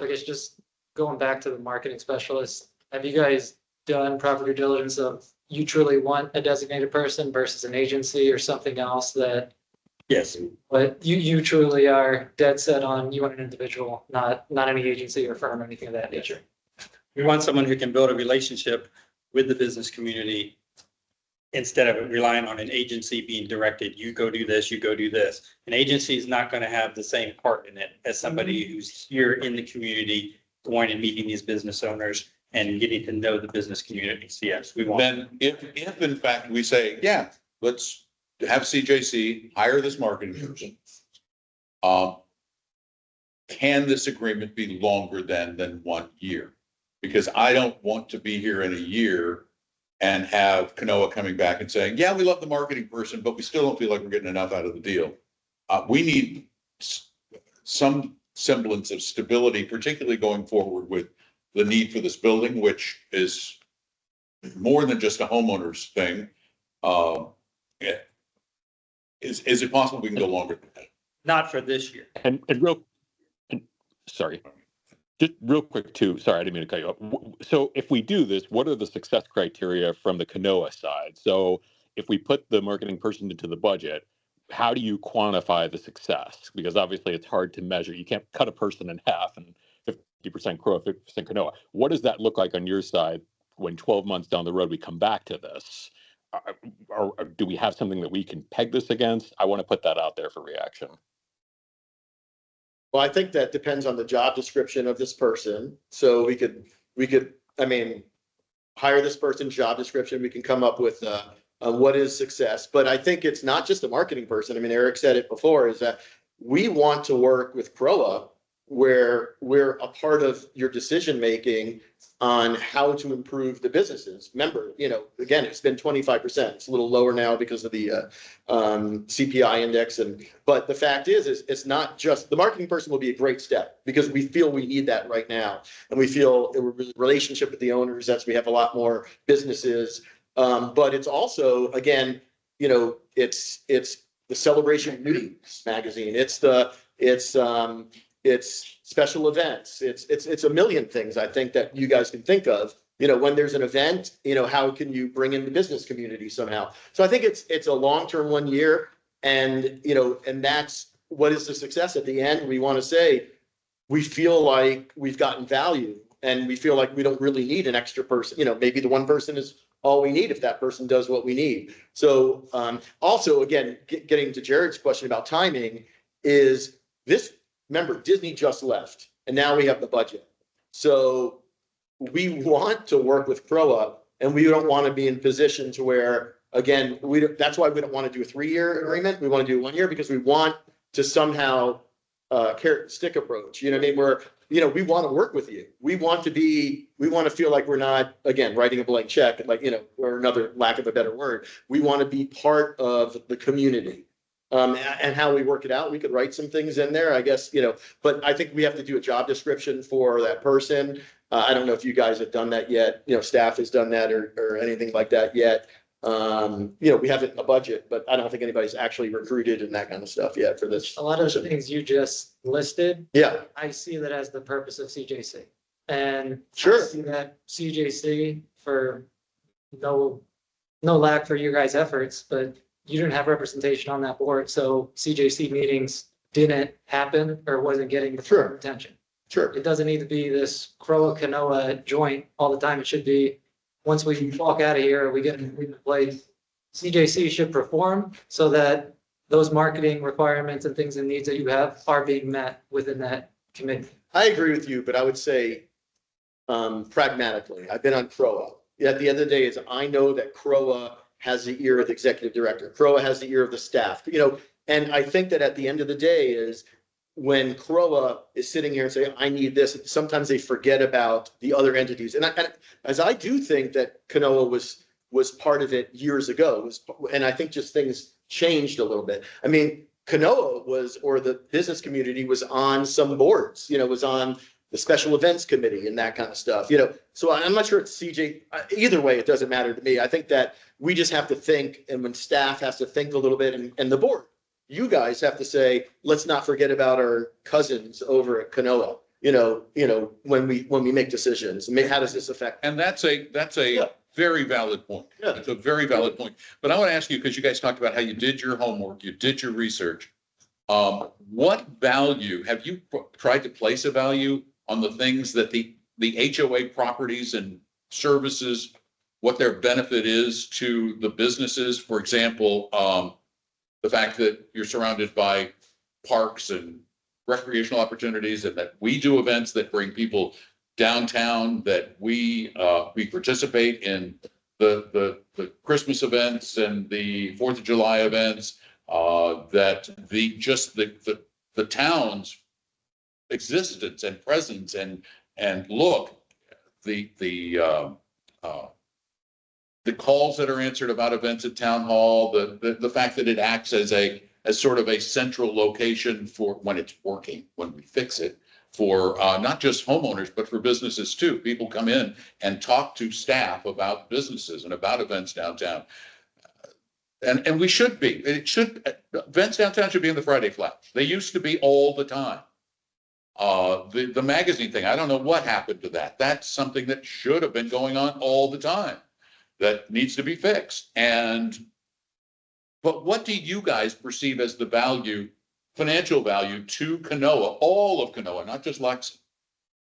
I guess just going back to the marketing specialist, have you guys done proper due diligence of you truly want a designated person versus an agency or something else that, Yes. but you truly are dead set on, you want an individual, not any agency or firm or anything of that nature? We want someone who can build a relationship with the business community instead of relying on an agency being directed, you go do this, you go do this. An agency is not going to have the same part in it as somebody who's here in the community, going and meeting these business owners and getting to know the business community. So yes, we want. Then if in fact we say, yeah, let's have CJC hire this marketing person. Can this agreement be longer than 1 year? Because I don't want to be here in a year and have CNOA coming back and saying, yeah, we love the marketing person, but we still don't feel like we're getting enough out of the deal. We need some semblance of stability, particularly going forward with the need for this building, which is more than just a homeowner's thing. Is it possible we can go longer than that? Not for this year. Sorry, just real quick too. Sorry, I didn't mean to cut you off. So if we do this, what are the success criteria from the CNOA side? So if we put the marketing person into the budget, how do you quantify the success? Because obviously it's hard to measure. You can't cut a person in half and 50% CROA, 50% CNOA. What does that look like on your side when 12 months down the road we come back to this? or do we have something that we can peg this against? I want to put that out there for reaction. Well, I think that depends on the job description of this person. So we could, I mean, hire this person's job description. We can come up with what is success. But I think it's not just a marketing person. I mean, Eric said it before, is that we want to work with CROA where we're a part of your decision-making on how to improve the businesses. Remember, again, it's been 25%. It's a little lower now because of the CPI index. But the fact is it's not just, the marketing person will be a great step because we feel we need that right now. And we feel a relationship with the owners, as we have a lot more businesses. But it's also, again, it's the Celebration of News magazine. It's special events. It's a million things I think that you guys can think of. When there's an event, how can you bring in the business community somehow? So I think it's a long-term 1 year, and and that's what is the success at the end. We want to say we feel like we've gotten value, and we feel like we don't really need an extra person. Maybe the one person is all we need if that person does what we need. So also, again, getting to Jared's question about timing is this. Remember, Disney just left, and now we have the budget. So we want to work with CROA, and we don't want to be in position to where, again, that's why we don't want to do a 3-year agreement. We want to do 1 year because we want to somehow carrot stick approach. You know what I mean? Where, we want to work with you. We want to feel like we're not, again, writing a blank check, like, or another lack of a better word. We want to be part of the community. And how we work it out, we could write some things in there, I guess, but I think we have to do a job description for that person. I don't know if you guys have done that yet, staff has done that or anything like that yet. We have it in the budget, but I don't think anybody's actually recruited and that kind of stuff yet for this. A lot of the things you just listed, Yeah, I see that as the purpose of CJC. And Sure. I see that CJC, for no lack for your guys' efforts, but you didn't have representation on that board, so CJC meetings didn't happen or wasn't getting the Sure. attention. sure. It doesn't need to be this CROA CNOA joint all the time. It should be, once we walk out of here, we get in place. CJC should perform so that those marketing requirements and things and needs that you have are being met within that committee. I agree with you, but I would say pragmatically, I've been on CROA. At the end of the day, is I know that CROA has the ear of the executive director. CROA has the ear of the staff, and I think that at the end of the day is when CROA is sitting here and saying, I need this, sometimes they forget about the other entities. And I do think that CNOA was part of it years ago. And I think just things changed a little bit. I mean, CNOA or the business community was on some boards, was on the special events committee and that kind of stuff, So I'm not sure it's CJ. Either way, it doesn't matter to me. I think that we just have to think, and when staff has to think a little bit, and the board, you guys have to say, let's not forget about our cousins over at CNOA. When we make decisions. I mean, how does this affect? And that's a Yeah. very valid point. Yeah. It's a very valid point. But I want to ask you, because you guys talked about how you did your homework, you did your research. What value have you tried to place a value on the things that the HOA properties and services, what their benefit is to the businesses? For example, the fact that you're surrounded by parks and recreational opportunities, and that we do events that bring people downtown, that we participate in the Christmas events and the 4th of July events, that the town's existence and presence and look, the calls that are answered about events at town hall, the fact that it acts as sort of a central location for when it's working, when we fix it, for not just homeowners, but for businesses too. People come in and talk to staff about businesses and about events downtown. And we should be, events downtown should be in the Friday Flash. They used to be all the time. The magazine thing, I don't know what happened to that. That's something that should have been going on all the time, that needs to be fixed. But what do you guys perceive as the value, financial value to CNOA, all of CNOA, not just Lexington?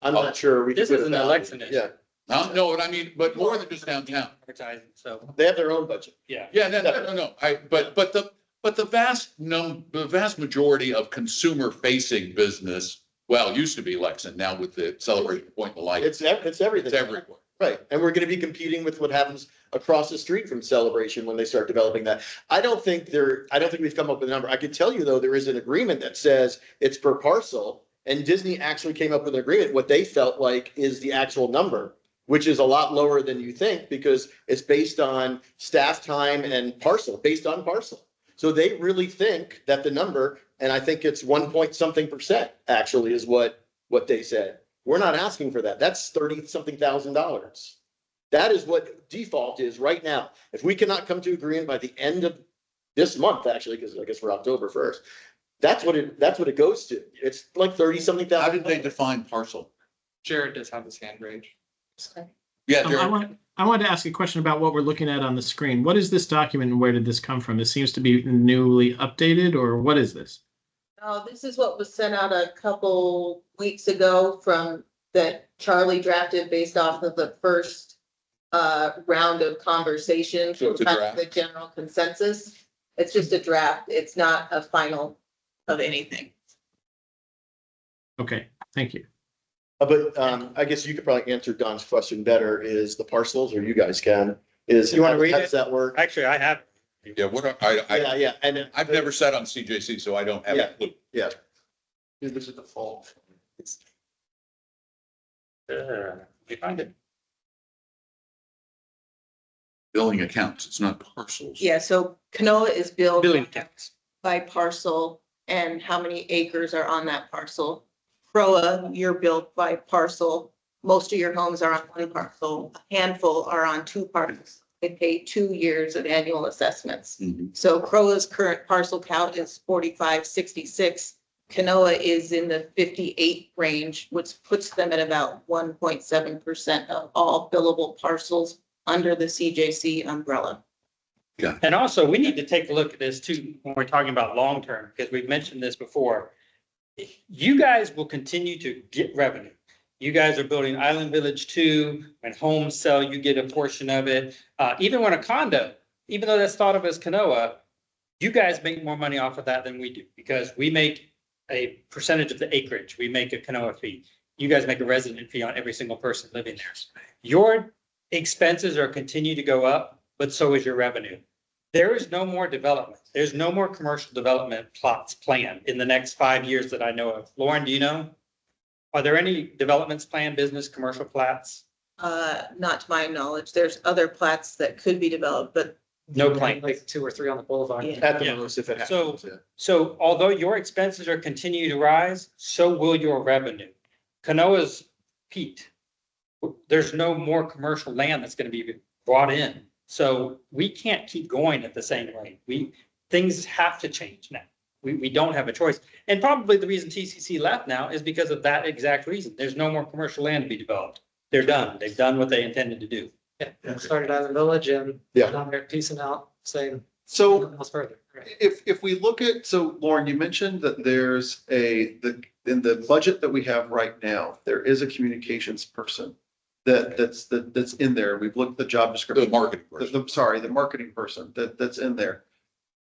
I'm not sure. This is an election issue. Yeah. No, what I mean, but more than just downtown. Advertising, so, They have their own budget. yeah. Yeah, no. But the vast majority of consumer facing business, well, used to be Lexington, now with the Celebration Point and the like, It's everything. it's everywhere. Right, and we're gonna be competing with what happens across the street from Celebration when they start developing that. I don't think we've come up with a number. I can tell you, though, there is an agreement that says it's per parcel, and Disney actually came up with an agreement, what they felt like is the actual number, which is a lot lower than you think, because it's based on staff time and parcel, based on parcel. So they really think that the number, and I think it's 1 point something percent actually is what they said. We're not asking for that. That's $30-something thousand. That is what default is right now. If we cannot come to agreement by the end of this month, actually, because I guess we're October 1st, that's what it goes to. It's like $30-something thousand. How did they define parcel? Jared does have his hand raised. Yeah, I wanted to ask a question about what we're looking at on the screen. What is this document and where did this come from? This seems to be newly updated, or what is this? Oh, this is what was sent out a couple weeks ago from that Charlie drafted based off of the first round of conversations. So it's a kind of draft. The general consensus. It's just a draft. It's not a final of anything. Okay, thank you. But I guess you could probably answer Don's question better, is the parcels, or you guys can, is. You wanna read how it? does that work? Actually, I have. Yeah, Yeah, and. I've never sat on CJC, so I don't have a clue. Yeah, This is the fault. We find it. Billing accounts, it's not parcels. Yeah, so CNOA is billed Billing accounts. by parcel and how many acres are on that parcel. CROA, you're billed by parcel. Most of your homes are on one parcel. A handful are on two parcels. They pay 2 years of annual assessments. Mhm. So CROA's current parcel count is 4566. CNOA is in the 58 range, which puts them at about 1.7% of all billable parcels under the CJC umbrella. And also, we need to take a look at this too, when we're talking about long-term, because we've mentioned this before. You guys will continue to get revenue. You guys are building Island Village 2, when homes sell, you get a portion of it. Even when a condo, even though that's thought of as CNOA, you guys make more money off of that than we do, because we make a percentage of the acreage. We make a CNOA fee. You guys make a resident fee on every single person living there. Your expenses are continue to go up, but so is your revenue. There is no more development. There's no more commercial development plots planned in the next 5 years that I know of. Lauren, do you know? Are there any developments planned, business, commercial plats? Not to my knowledge. There's other plats that could be developed, but No plan. Like 2 or 3 on the boulevard. Yeah. at the Yeah. most, if it So- happens, yeah. So although your expenses are continue to rise, so will your revenue. CNOA's peaked. There's no more commercial land that's gonna be brought in. So we can't keep going at the same rate. Things have to change now. We don't have a choice. And probably the reason TCC left now is because of that exact reason. There's no more commercial land to be developed. They're done. They've done what they intended to do. Yeah, started Island Village and Yeah. down there piecing out, saying So nothing else further. Right. if we look at, so Lauren, you mentioned that there's in the budget that we have right now, there is a communications person that's in there. We've looked at the job The description. marketing person. Sorry, the marketing person that's in there.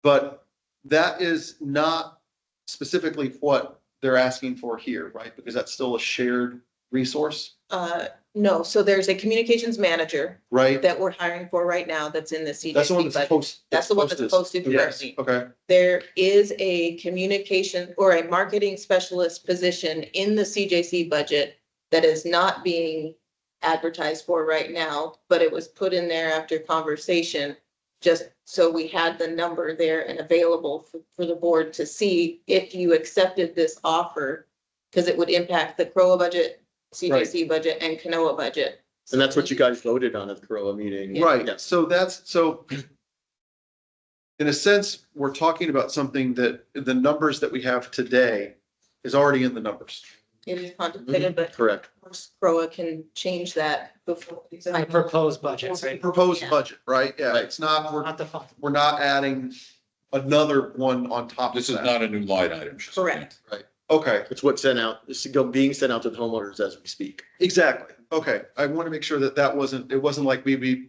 But that is not specifically what they're asking for here, right? Because that's still a shared resource, no, so there's a communications manager right? that we're hiring for right now that's in the That's the one CJC that's budget. That's the one that's posted Yes, currently. okay, There is a communication or a marketing specialist position in the CJC budget that is not being advertised for right now, but it was put in there after conversation, just so we had the number there and available for the board to see if you accepted this offer, because it would impact the CROA budget, CJC budget, and CNOA budget. And that's what you guys voted on at the CROA meeting. right. Yes. So in a sense, we're talking about something that the numbers that we have today is already in the numbers. It is contemplated, but of Correct. course, CROA can change that before. It's in the proposed budget, It's a right? proposed Yeah. budget, right? Yeah, Right. it's not, Not the fund. we're not adding another one on top of This is that. not a new line item. she's saying. Correct. Okay, It's what's sent out, it's being sent out to the homeowners as we speak. exactly. Okay, I want to make sure that it wasn't like we.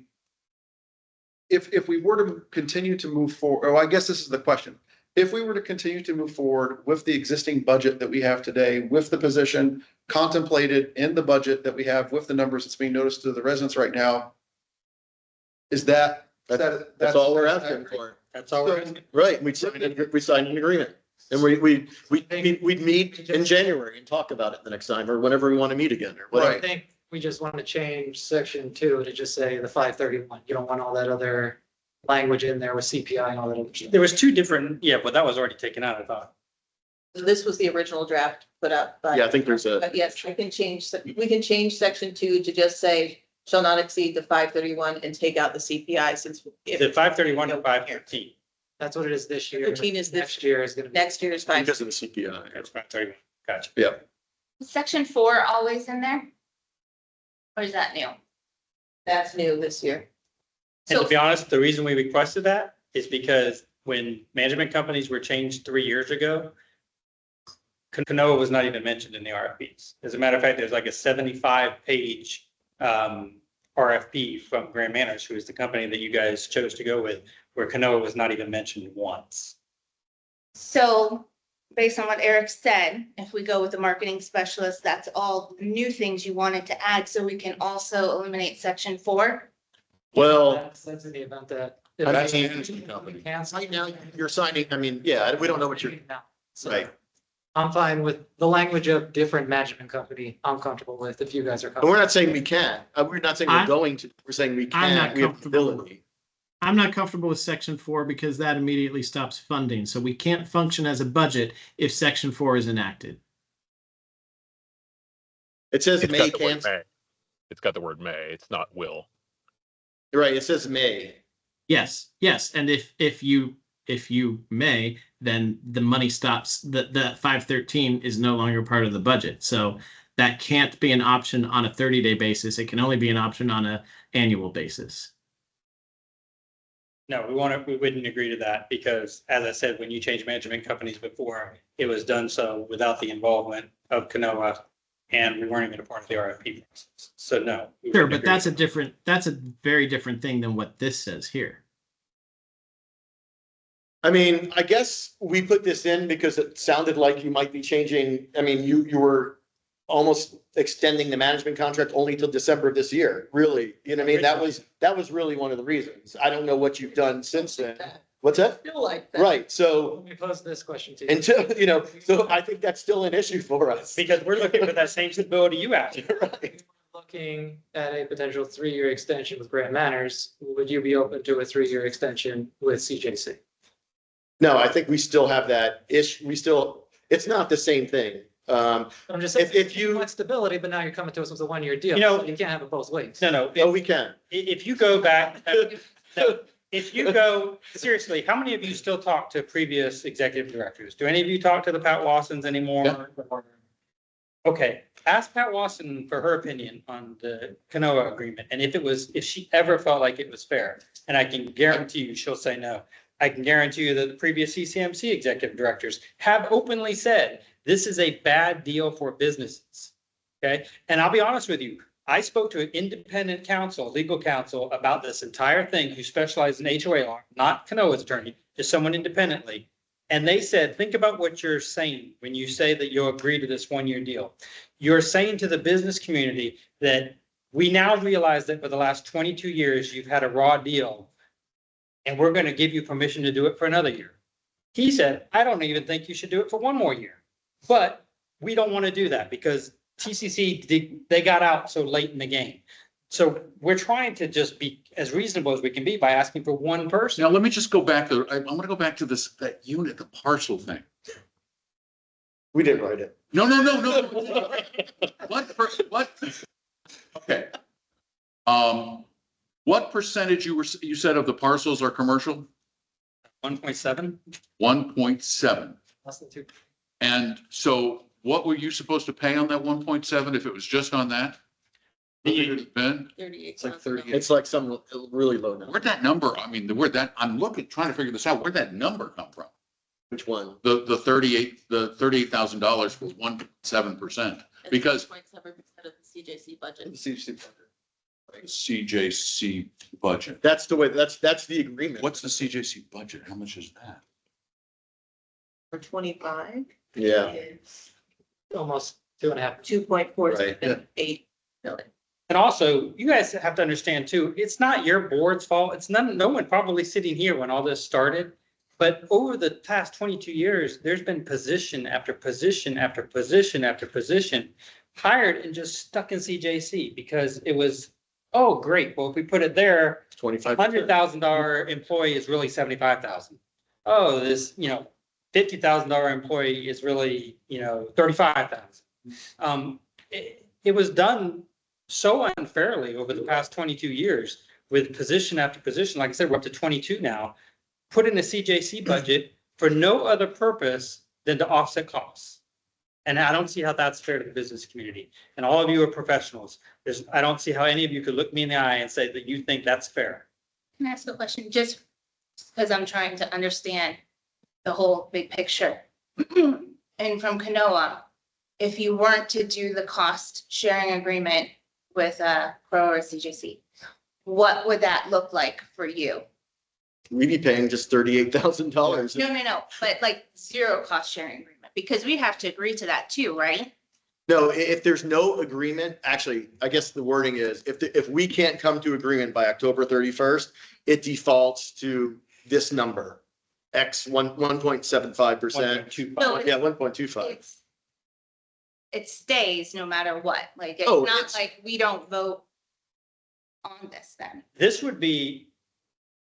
If we were to continue to move forward, oh, I guess this is the question. If we were to continue to move forward with the existing budget that we have today, with the position contemplated in the budget that we have, with the numbers that's being noticed to the residents right now, is that? That's all we're asking for. That's all we're asking. Right, we signed an agreement. And we'd meet in January and talk about it the next time, or whenever we want to meet again, or whatever. I think we just want to change section 2 to just say the 531. You don't want all that other language in there with CPI and all that other stuff. There was two different, yeah, but that was already taken out, I thought. This was the original draft put up, but. Yeah, I think there's But yes, we can change section 2 to just say shall not exceed the 531 and take out the CPI since. Is it 531 or 513? That's what it is this year. 13 is this- Next year is gonna be. Next year's fine. because of the CPI. That's 531. Gotcha. Yeah. Section 4 always in there? Or is that new? That's new this year. And to So be honest, the reason we requested that is because when management companies were changed 3 years ago, CNOA was not even mentioned in the RFPs. As a matter of fact, there's like a 75-page RFP from Grand Manners, who is the company that you guys chose to go with, where CNOA was not even mentioned once. So based on what Eric said, if we go with the marketing specialist, that's all new things you wanted to add, so we can also eliminate section 4. Well, That's in the event that. That's the management company. right now, you're signing, I mean, yeah, we don't know what you're, So right. I'm fine with the language of different management company. I'm comfortable with if you guys are But comfortable. we're not saying we can. We're not saying we're going to, we're saying we I'm not can, we have the comfortable. ability. I'm not comfortable with section 4 because that immediately stops funding. So we can't function as a budget if section 4 is enacted. It says It's may, got the word can't, may. It's got the word may. It's not will. right, it says may. Yes, yes. And if you may, then the money stops, the 513 is no longer part of the budget. So that can't be an option on a 30-day basis. It can only be an option on an annual basis. No, we wouldn't agree to that because, as I said, when you change management companies before, it was done so without the involvement of CNOA, and we weren't even a part of the RFP process. So no. we Sure, wouldn't but agree. that's a very different thing than what this says here. I mean, I guess we put this in because it sounded like you might be changing, I mean, you were almost extending the management contract only till December of this year, really. You know what I mean? That was really one of the reasons. I don't know what you've done since then. What's that? Feel like that. Right, so Let me pose this question to you. until, so I think that's still an issue for us. Because we're looking for that same stability you asked. Right. Looking at a potential 3-year extension with Grand Manners, would you be open to a 3-year extension with CJC? No, I think we still have that issue. It's not the same thing. I'm just saying, If you- you want stability, but now you're coming to us with a 1-year deal. You know- So you can't have it both ways. No, Oh, we can. if you go back, no, if you go, seriously, how many of you still talk to previous executive directors? Do any of you talk to the Pat Wassons anymore? Okay, ask Pat Wasson for her opinion on the CNOA agreement, and if she ever felt like it was fair, and I can guarantee you, she'll say no. I can guarantee you that the previous CCMC executive directors have openly said, this is a bad deal for businesses. Okay, and I'll be honest with you, I spoke to an independent counsel, legal counsel, about this entire thing who specialized in HOA law, not CNOA's attorney, just someone independently. And they said, think about what you're saying when you say that you'll agree to this 1-year deal. You're saying to the business community that we now realize that for the last 22 years, you've had a raw deal and we're going to give you permission to do it for another year. He said, I don't even think you should do it for 1 more year, but we don't want to do that because TCC, they got out so late in the game. So we're trying to just be as reasonable as we can be by asking for one person. Now, let me just go back to, I'm gonna go back to that unit, the parcel thing. We didn't write it. No. What? Okay. What percentage you said of the parcels are commercial? 1.7. 1.7. Less than 2. And so what were you supposed to pay on that 1.7 if it was just on that? What would it have been? It's like 38. It's like some really low number. Where'd that number, I mean, I'm trying to figure this out. Where'd that number come from? Which one? The $38,000 was 1.7%. Because 0.7% of the CJC budget. CJC budget. That's the way, that's the agreement. What's the CJC budget? How much is that? For 25. Yeah. It's Almost 2.5. 2.478 million. And also, you guys have to understand too, it's not your board's fault. It's no one probably sitting here when all this started. But over the past 22 years, there's been position after position after position after position hired and just stuck in CJC because it was, oh, great. Well, if we put it there, $25. $100,000 employee is really 75,000. Oh, this, $50,000 employee is really, 35,000. It was done so unfairly over the past 22 years with position after position. Like I said, we're up to 22 now, put in a CJC budget for no other purpose than to offset costs. And I don't see how that's fair to the business community. And all of you are professionals. I don't see how any of you could look me in the eye and say that you think that's fair. Can I ask a question? Just because I'm trying to understand the whole big picture. And from CNOA, if you weren't to do the cost sharing agreement with CROA or CJC, what would that look like for you? We'd be paying just $38,000. No, but like zero cost sharing agreement, because we have to agree to that too, right? No, if there's no agreement, actually, I guess the wording is, if we can't come to agreement by October 31st, it defaults to this number, X 1.75%. 1.25. Yeah, 1.25. It stays no matter what. Like, it's Oh, not like we don't vote on this then. This would be,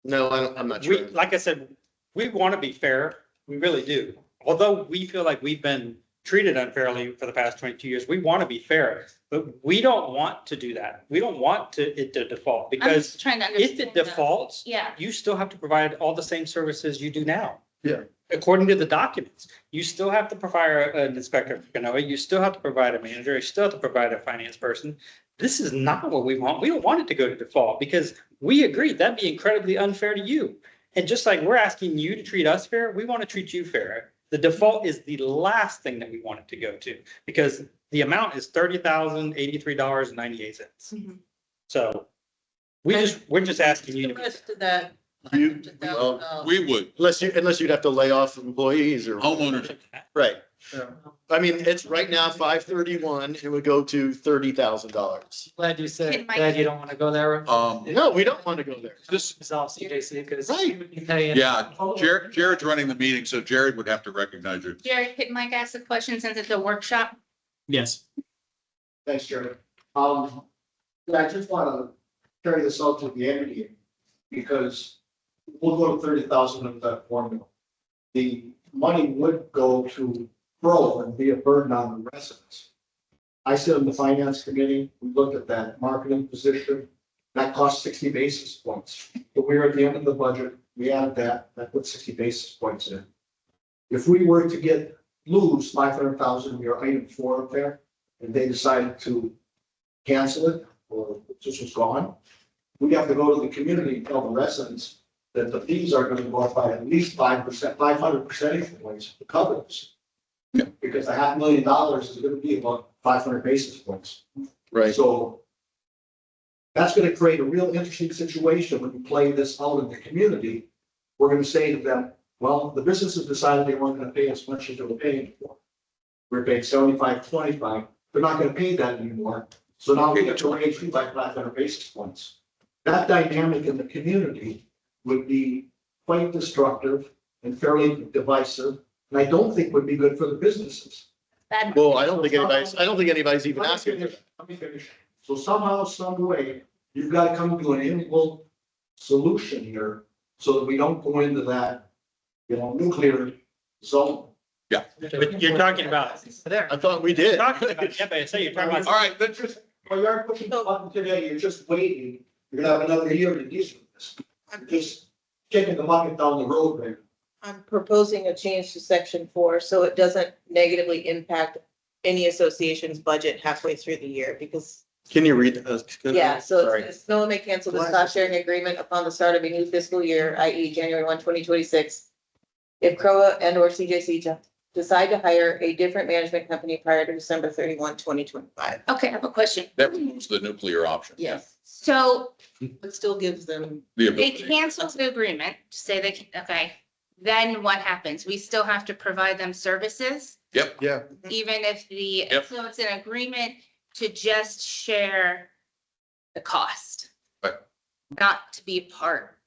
No, I'm not sure. like I said, we want to be fair. We really do. Although we feel like we've been treated unfairly for the past 22 years, we want to be fair, but we don't want to do that. We don't want it to default I'm because just trying to if understand. it defaults, Yeah, you still have to provide all the same services you do now. Yeah. According to the documents, you still have to provide an inspector for CNOA, you still have to provide a manager, you still have to provide a finance person. This is not what we want. We don't want it to go to default because we agree that'd be incredibly unfair to you. And just like we're asking you to treat us fair, we want to treat you fair. The default is the last thing that we want it to go to because the amount is $30,083.98. Mhm. So we're just asking you The to. rest of that. Well, We would, unless you'd have to lay off employees or. homeowners, Right. I mean, it's right now 531, it would go to $30,000. Glad you said, Can Mike- glad you don't want to go there. No, we don't want to go there. this, It's all CJC because. Right. yeah, Jared's running the meeting, so Jared would have to recognize you. Jared, could Mike ask a question since it's a workshop? Yes. Thanks, Jerry. I just want to carry this out to the end here, because we'll go to 30,000 of that formula. The money would go to CROA and be a burden on the residents. I sit in the finance committee, we looked at that marketing position, that cost 60 basis points. But we were at the end of the budget, we added that put 60 basis points in. If we were to lose 500,000 in your item 4 up there, and they decided to cancel it, or it just was gone, we have to go to the community and tell the residents that the fees are going to go up by at least 5%, 500 percentage points to cover this. Yeah. Because the $500,000 is going to be about 500 basis points. Right. So that's going to create a real interesting situation when you play this out in the community. We're going to say to them, well, the businesses decided they weren't going to pay as much as they were paying before. We're paying 75, 25. They're not going to pay that anymore. So now we have to raise you by 500 basis points. That dynamic in the community would be quite destructive and fairly divisive, and I don't think would be good for the businesses. Bad. Well, I don't think anybody's even Let me asking. finish. Let me finish. So somehow, some way, you've got to come to an amicable solution here so that we don't go into that, nuclear zone. But you're talking about, I thought we did. talking about FSA, you're talking about. All right, let's just, Well, you aren't pushing the button today, you're just waiting. You're gonna have another year to deal with this. You're just kicking the bucket down the road, man. I'm proposing a change to section 4, so it doesn't negatively impact any association's budget halfway through the year, because, Can you read? yeah, so Sorry. it's CNOA may cancel this cost sharing agreement upon the start of a new fiscal year, i.e. January 1, 2026. If CROA and or CJC decide to hire a different management company prior to December 31, 2025. Okay, I have a question. That removes the nuclear option. Yes, So but still gives them, The they ability. cancel the agreement, say they, okay, then what happens? We still have to provide them services, Yep. Yeah. even if the, Yep. so it's an agreement to just share the cost. Right. Not to be part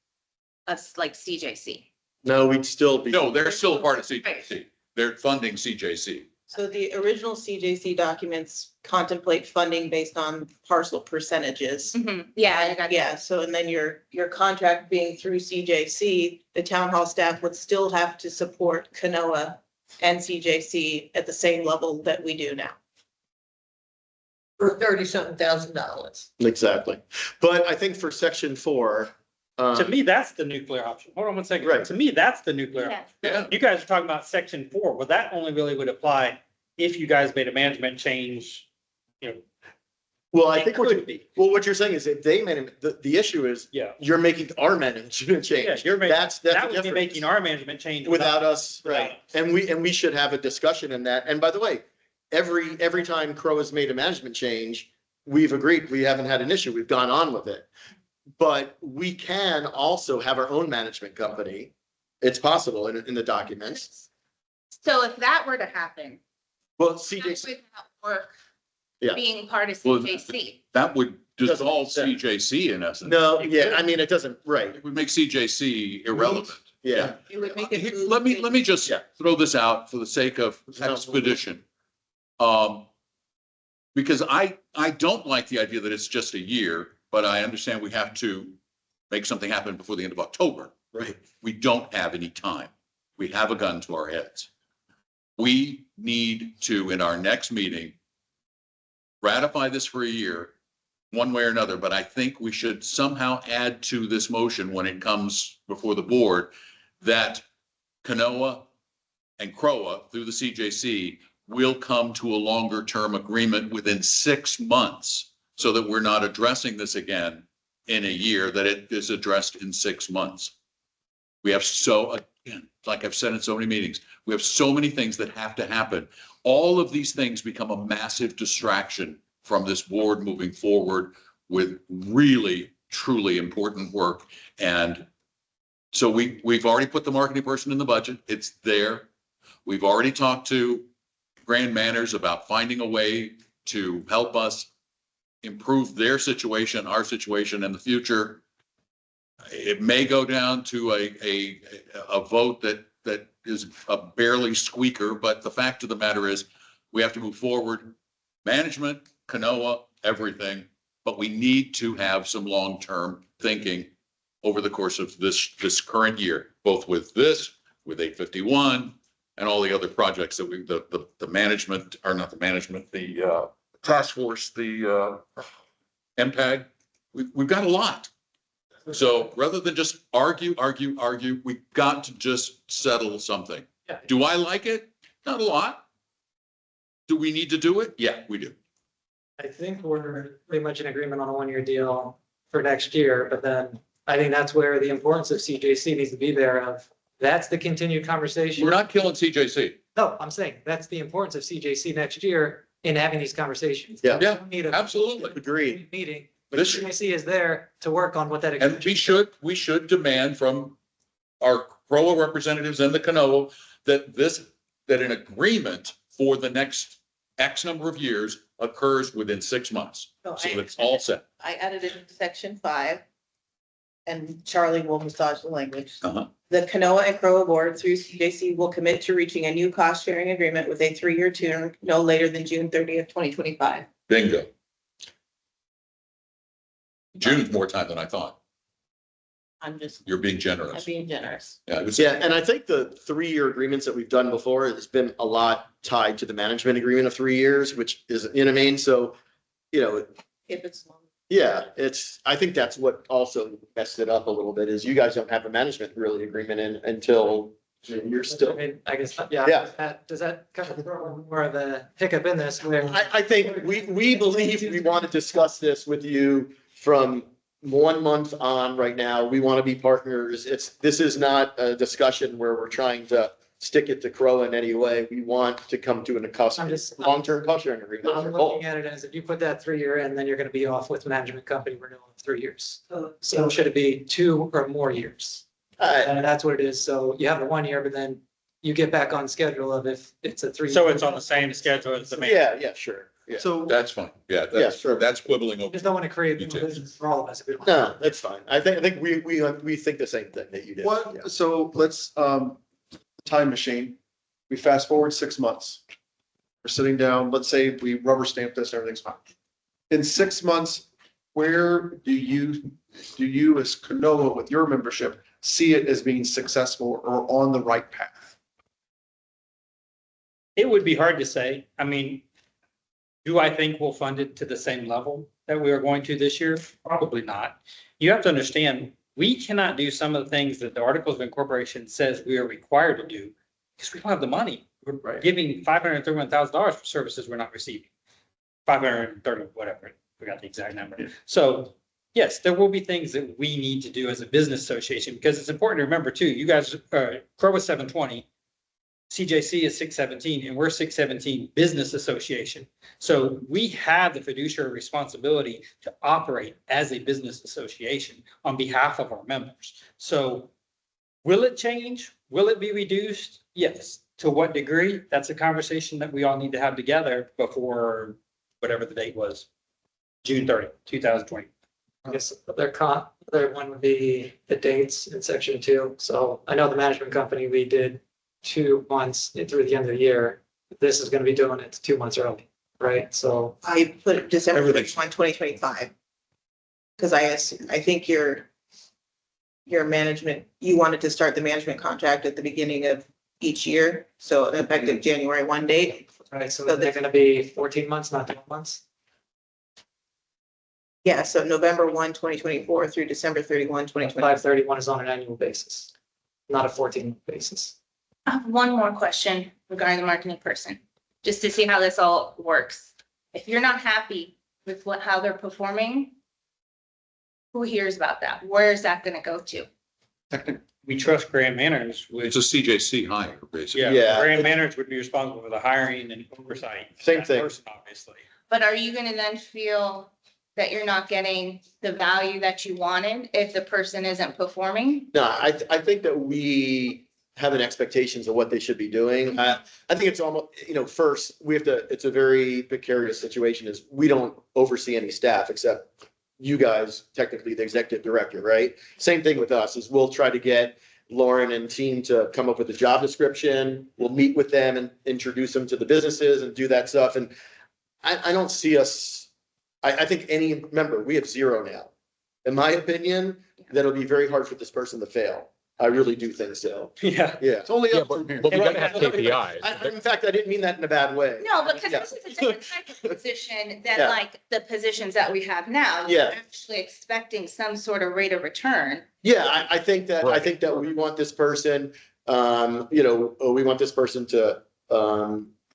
of like CJC. No, we'd still be. No, they're still a part of CJC. They're funding CJC. so the original CJC documents contemplate funding based on parcel percentages. Yeah, I got. Yeah, so and then your contract being through CJC, the town hall staff would still have to support CNOA and CJC at the same level that we do now. For $30-something thousand. Exactly. But I think for section 4. To me, that's the nuclear option. Hold on one second. Right. To me, that's the nuclear. Yeah. option. Yeah. You guys are talking about section 4. Well, that only really would apply if you guys made a management change, you know. Well, I it think could be. what you're saying is if they the issue is Yeah. you're making our management change. Yeah, you're making, That's that the would be difference. making our management change. Without us, without right? us. And we should have a discussion in that. And by the way, every time CROA has made a management change, we've agreed, we haven't had an issue, we've gone on with it. But we can also have our own management company. It's possible in the documents. So if that were to happen, Well, that CJC, would not work Yeah. being part of Well, CJC. That would dissolve Doesn't make sense. CJC in essence. no, yeah, I mean, it doesn't, right, It would make CJC irrelevant. yeah. It would make it. Here, move let me to- just Yeah. throw this out for the sake of expedition. Because I don't like the idea that it's just a year, but I understand we have to make something happen before the end of October. Right. We don't have any time. We have a gun to our heads. We need to, in our next meeting, ratify this for a year, one way or another, but I think we should somehow add to this motion when it comes before the board that CNOA and CROA through the CJC will come to a longer term agreement within 6 months so that we're not addressing this again in a year, that it is addressed in 6 months. We have again, like I've said in so many meetings, we have so many things that have to happen. All of these things become a massive distraction from this board moving forward with really, truly important work. And so we've already put the marketing person in the budget. It's there. We've already talked to Grand Manners about finding a way to help us improve their situation, our situation in the future. It may go down to a vote that is a barely squeaker, but the fact of the matter is we have to move forward. Management, CNOA, everything, but we need to have some long-term thinking over the course of this current year, both with this, with 851 and all the other projects that the management, or not the management, the task force, the MPAG, we've got a lot. So rather than just argue, we've got to just settle something. Yeah. Do I like it? Not a lot. Do we need to do it? Yeah, we do. I think we're pretty much in agreement on a 1-year deal for next year, but then I think that's where the importance of CJC needs to be there of, that's the continued conversation. We're not killing CJC. No, I'm saying that's the importance of CJC next year in having these conversations. Yeah. Yeah, We don't need a absolutely. Agreed. meeting, but This- CJC is there to work on what that. And we should demand from our CROA representatives and the CNOA that an agreement for the next X number of years occurs within 6 months. So So I- it's all set. I added it in section 5. And Charlie will massage the language. Uh-huh. The CNOA and CROA board through CJC will commit to reaching a new cost sharing agreement with a 3-year term no later than June 30th, 2025. Bingo. June's more time than I thought. I'm You're being I'm generous. being generous. Yeah, it was- Yeah, and I think the 3-year agreements that we've done before has been a lot tied to the management agreement of 3 years, which is, you know what I mean? So, you know, If it's long. yeah, I think that's what also messed it up a little bit is you guys don't have a management really agreement until you're I still. mean, I guess, yeah. Yeah. Does that kind of throw more of a hiccup in this where? I think we believe we want to discuss this with you from 1 month on right now. We want to be partners. This is not a discussion where we're trying to stick it to CROA in any way. We want to come to an I'm accustomed, just- long-term cost sharing agreement. That's our I'm goal. looking at it as if you put that 3 year in, then you're gonna be off with management company renewal of 3 years. Oh, So should it be 2 or more years? I- And that's what it is. So you have the 1 year, but then you get back on schedule of if it's a 3. So it's on the same schedule as the. Yeah, sure. Yeah. So That's fine. Yeah, Yeah, sure. that's quibbling over. Just don't want to create Me too. divisions for all of us if we don't. No, that's fine. I think we think the same thing that you did. Yeah. what, so let's, time machine, we fast forward 6 months. We're sitting down, let's say we rubber stamp this, everything's fine. In 6 months, where do you as CNOA with your membership see it as being successful or on the right path? It would be hard to say. I mean, do I think we'll fund it to the same level that we are going to this year? Probably not. You have to understand, we cannot do some of the things that the Articles of Incorporation says we are required to do because we don't have the money. We're Right. giving $531,000 for services we're not receiving. 530, whatever, forgot the exact number. So yes, there will be things that we need to do as a business association because it's important to remember too, you guys, CROA 720, CJC is 617 and we're 617 Business Association. So we have the fiduciary responsibility to operate as a business association on behalf of our members. So will it change? Will it be reduced? Yes. To what degree? That's a conversation that we all need to have together before whatever the date was, June 30, 2020. I guess their one would be the dates in section 2. So I know the management company, we did 2 months through the end of the year. This is gonna be doing it 2 months early, right? So I put December Everything's- 31, 2025. Because I think your management, you wanted to start the management contract at the beginning of each year, so effective January 1 date. right, so So they're gonna be 14 months, not 12 months. Yeah, so November 1, 2024 through December 31, 2025. 531 is on an annual basis, not a 14 basis. I have one more question regarding the marketing person, just to see how this all works. If you're not happy with how they're performing, who hears about that? Where is that gonna go to? We trust Graham Manners, which, It's a CJC hire, basically. yeah, Yeah. Graham Manners would be responsible for the hiring and oversight. of Same that thing. person, Obviously. But are you gonna then feel that you're not getting the value that you wanted if the person isn't performing? No, I think that we have an expectations of what they should be doing. I think it's almost, first, it's a very precarious situation is we don't oversee any staff except you guys, technically the executive director, right? Same thing with us is we'll try to get Lauren and team to come up with a job description. We'll meet with them and introduce them to the businesses and do that stuff. And I don't see us, I think remember, we have 0 now. In my opinion, that'll be very hard for this person to fail. I really do think so. Yeah. Yeah. It's only Yeah, up from here. but we gotta have KPIs. In fact, I didn't mean that in a bad way. No, because Yeah. this is a different type of position than Yeah. like the positions that we have now. Yeah. You're actually expecting some sort of rate of return. Yeah, I think that we want this person, we want this person to,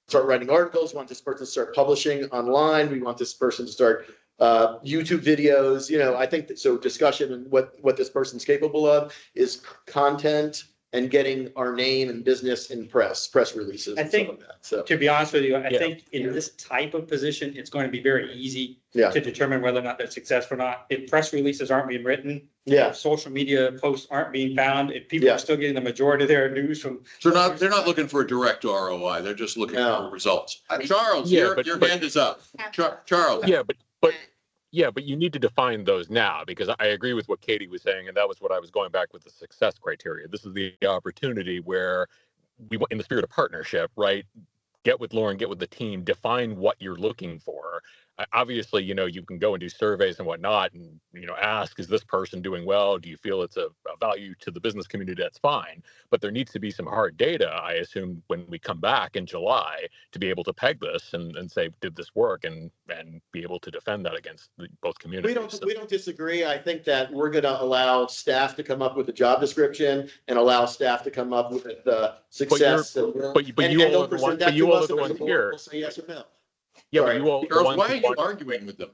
start writing articles, we want this person to start publishing online, we want this person to start, YouTube videos, I think that, so discussion and what this person's capable of is content and getting our name and business in press releases. I and think- stuff like that. So, To be honest with you, I Yeah. think in this type of position, it's going to be very easy yeah, to determine whether or not they're successful or not. If press releases aren't being written, yeah, if social media posts aren't being found, if people Yeah. are still getting the majority of their news from. So they're not looking for a direct ROI. They're just looking No. for results. Charles, Yeah, your but- hand is up. Charles. Yeah, but you need to define those now because I agree with what Katie was saying, and that was what I was going back with the success criteria. This is the opportunity where we, in the spirit of partnership, right? Get with Lauren, get with the team, define what you're looking for. Obviously, you can go and do surveys and whatnot and, ask, is this person doing well? Do you feel it's a value to the business community? That's fine. But there needs to be some hard data, I assume, when we come back in July to be able to peg this and say, did this work? And be able to defend that against both communities. we don't disagree. I think that we're gonna allow staff to come up with a job description and allow staff to come up with the success. But you and all they'll are the present ones, that but you to all us are the and ones we'll here. say yes or no. Yeah, Sorry. but you all. are the Charles, ones why who are you want- arguing with them?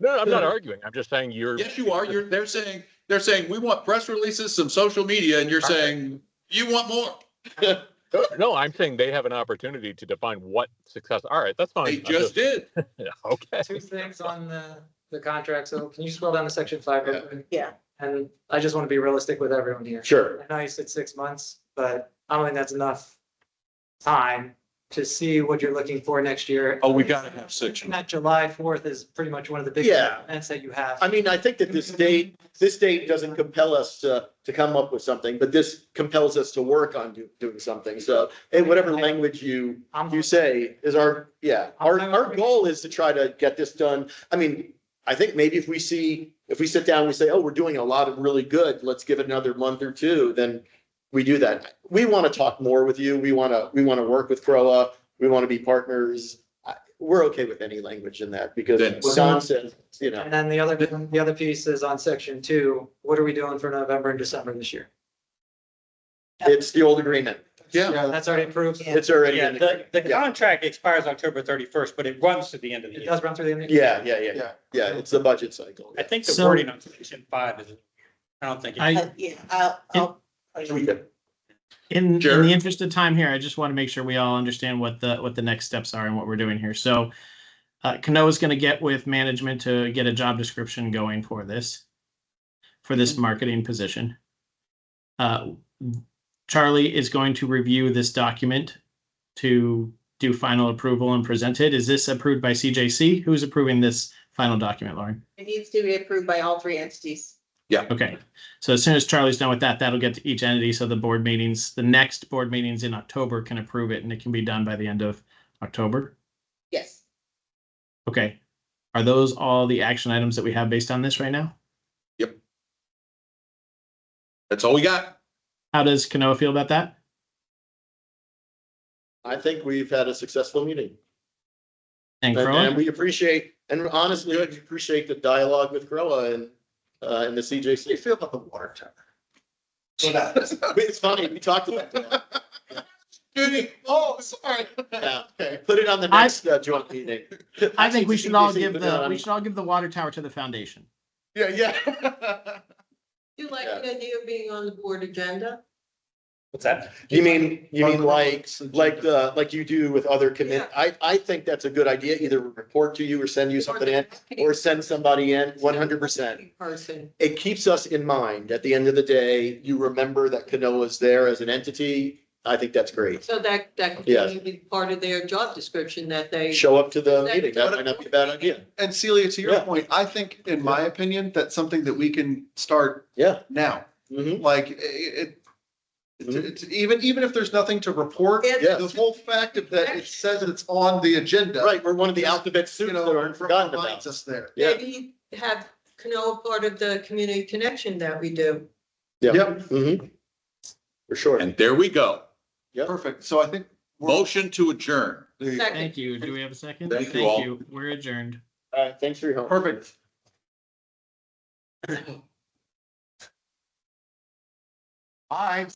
No, I'm not arguing. I'm just saying you're. Yes, you are. They're saying we want press releases, some social media, and you're saying you want more. No, I'm saying they have an opportunity to define what success. All right, that's fine. They I'm just did. Yeah, okay. Two things on the contract. So can you scroll down to section 5? real quick? Yeah. And I just want to be realistic with everyone here. Sure. I know you said 6 months, but I don't think that's enough time to see what you're looking for next year. Oh, we gotta have 6 And that July 4th is pretty much one of the big Yeah. events that you have. I mean, I think that this date doesn't compel us to come up with something, but this compels us to work on doing something. So, and whatever language you say is our goal is to try to get this done. I mean, I think maybe if we sit down, and we say, oh, we're doing a lot of really good, let's give it another month or two, then we do that. We want to talk more with you. We want to work with CROA. We want to be partners. We're okay with any language in that because Then- what Don says, you know. And then the other piece is on section 2. What are we doing for November and December this year? It's the old agreement. Yeah. That's already approved. It's already. Yeah, in the- the contract expires October 31st, but it runs to the end of the It year. does run through the end of the year. Yeah, it's the budget cycle. I think the So- wording on section 5 is, I don't think. I, Yeah, I'll. We could- in Sure. the interest of time here, I just want to make sure we all understand what the next steps are and what we're doing here. So CNOA is going to get with management to get a job description going for this marketing position. Charlie is going to review this document to do final approval and present it. Is this approved by CJC? Who's approving this final document, Lauren? It needs to be approved by all 3 entities. Okay, so as soon as Charlie's done with that, that'll get to each entity, so the next board meetings in October can approve it, and it can be done by the end of October. Yes. Okay, are those all the action items that we have based on this right now? That's all we got. How does CNOA feel about that? I think we've had a successful meeting. And And CROA? we appreciate, and honestly, we appreciate the dialogue with CROA and the CJC. How do you feel about the water tower? It's funny, we talked about that. Oh, sorry. Yeah. Okay. Put it on the next joint meeting. I think we should all give Put it on- we should all give the water tower to the foundation. Yeah. You like the idea of being on the board agenda? What's that? You mean like you do with other commit? I think that's a good idea. Either report to you or send you something in or send somebody in 100%. Person. It keeps us in mind. At the end of the day, you remember that CNOA is there as an entity. I think that's great. So that could Yes. be part of their job description that they. Show up to the meeting. That might not be a bad idea. And Celia, to your Yeah. point, I think, in my opinion, that's something that we can start Yeah. now. Mhm. Like it's even if there's nothing to report, Yeah. the whole fact of that it says it's on the agenda. Right, we're one of the alphabet soups You that know, aren't forgotten reminds about. us there. Yeah. Maybe have Canoa part of the community connection that we do. Yep. Yep. Mhm. For sure. And there we go. Yep. Perfect. So I think. we're- Motion to adjourn. there you go. Second. Thank you. Do we have a second? Thank you all. We're adjourned. All right, thanks for your help. Perfect. Bye.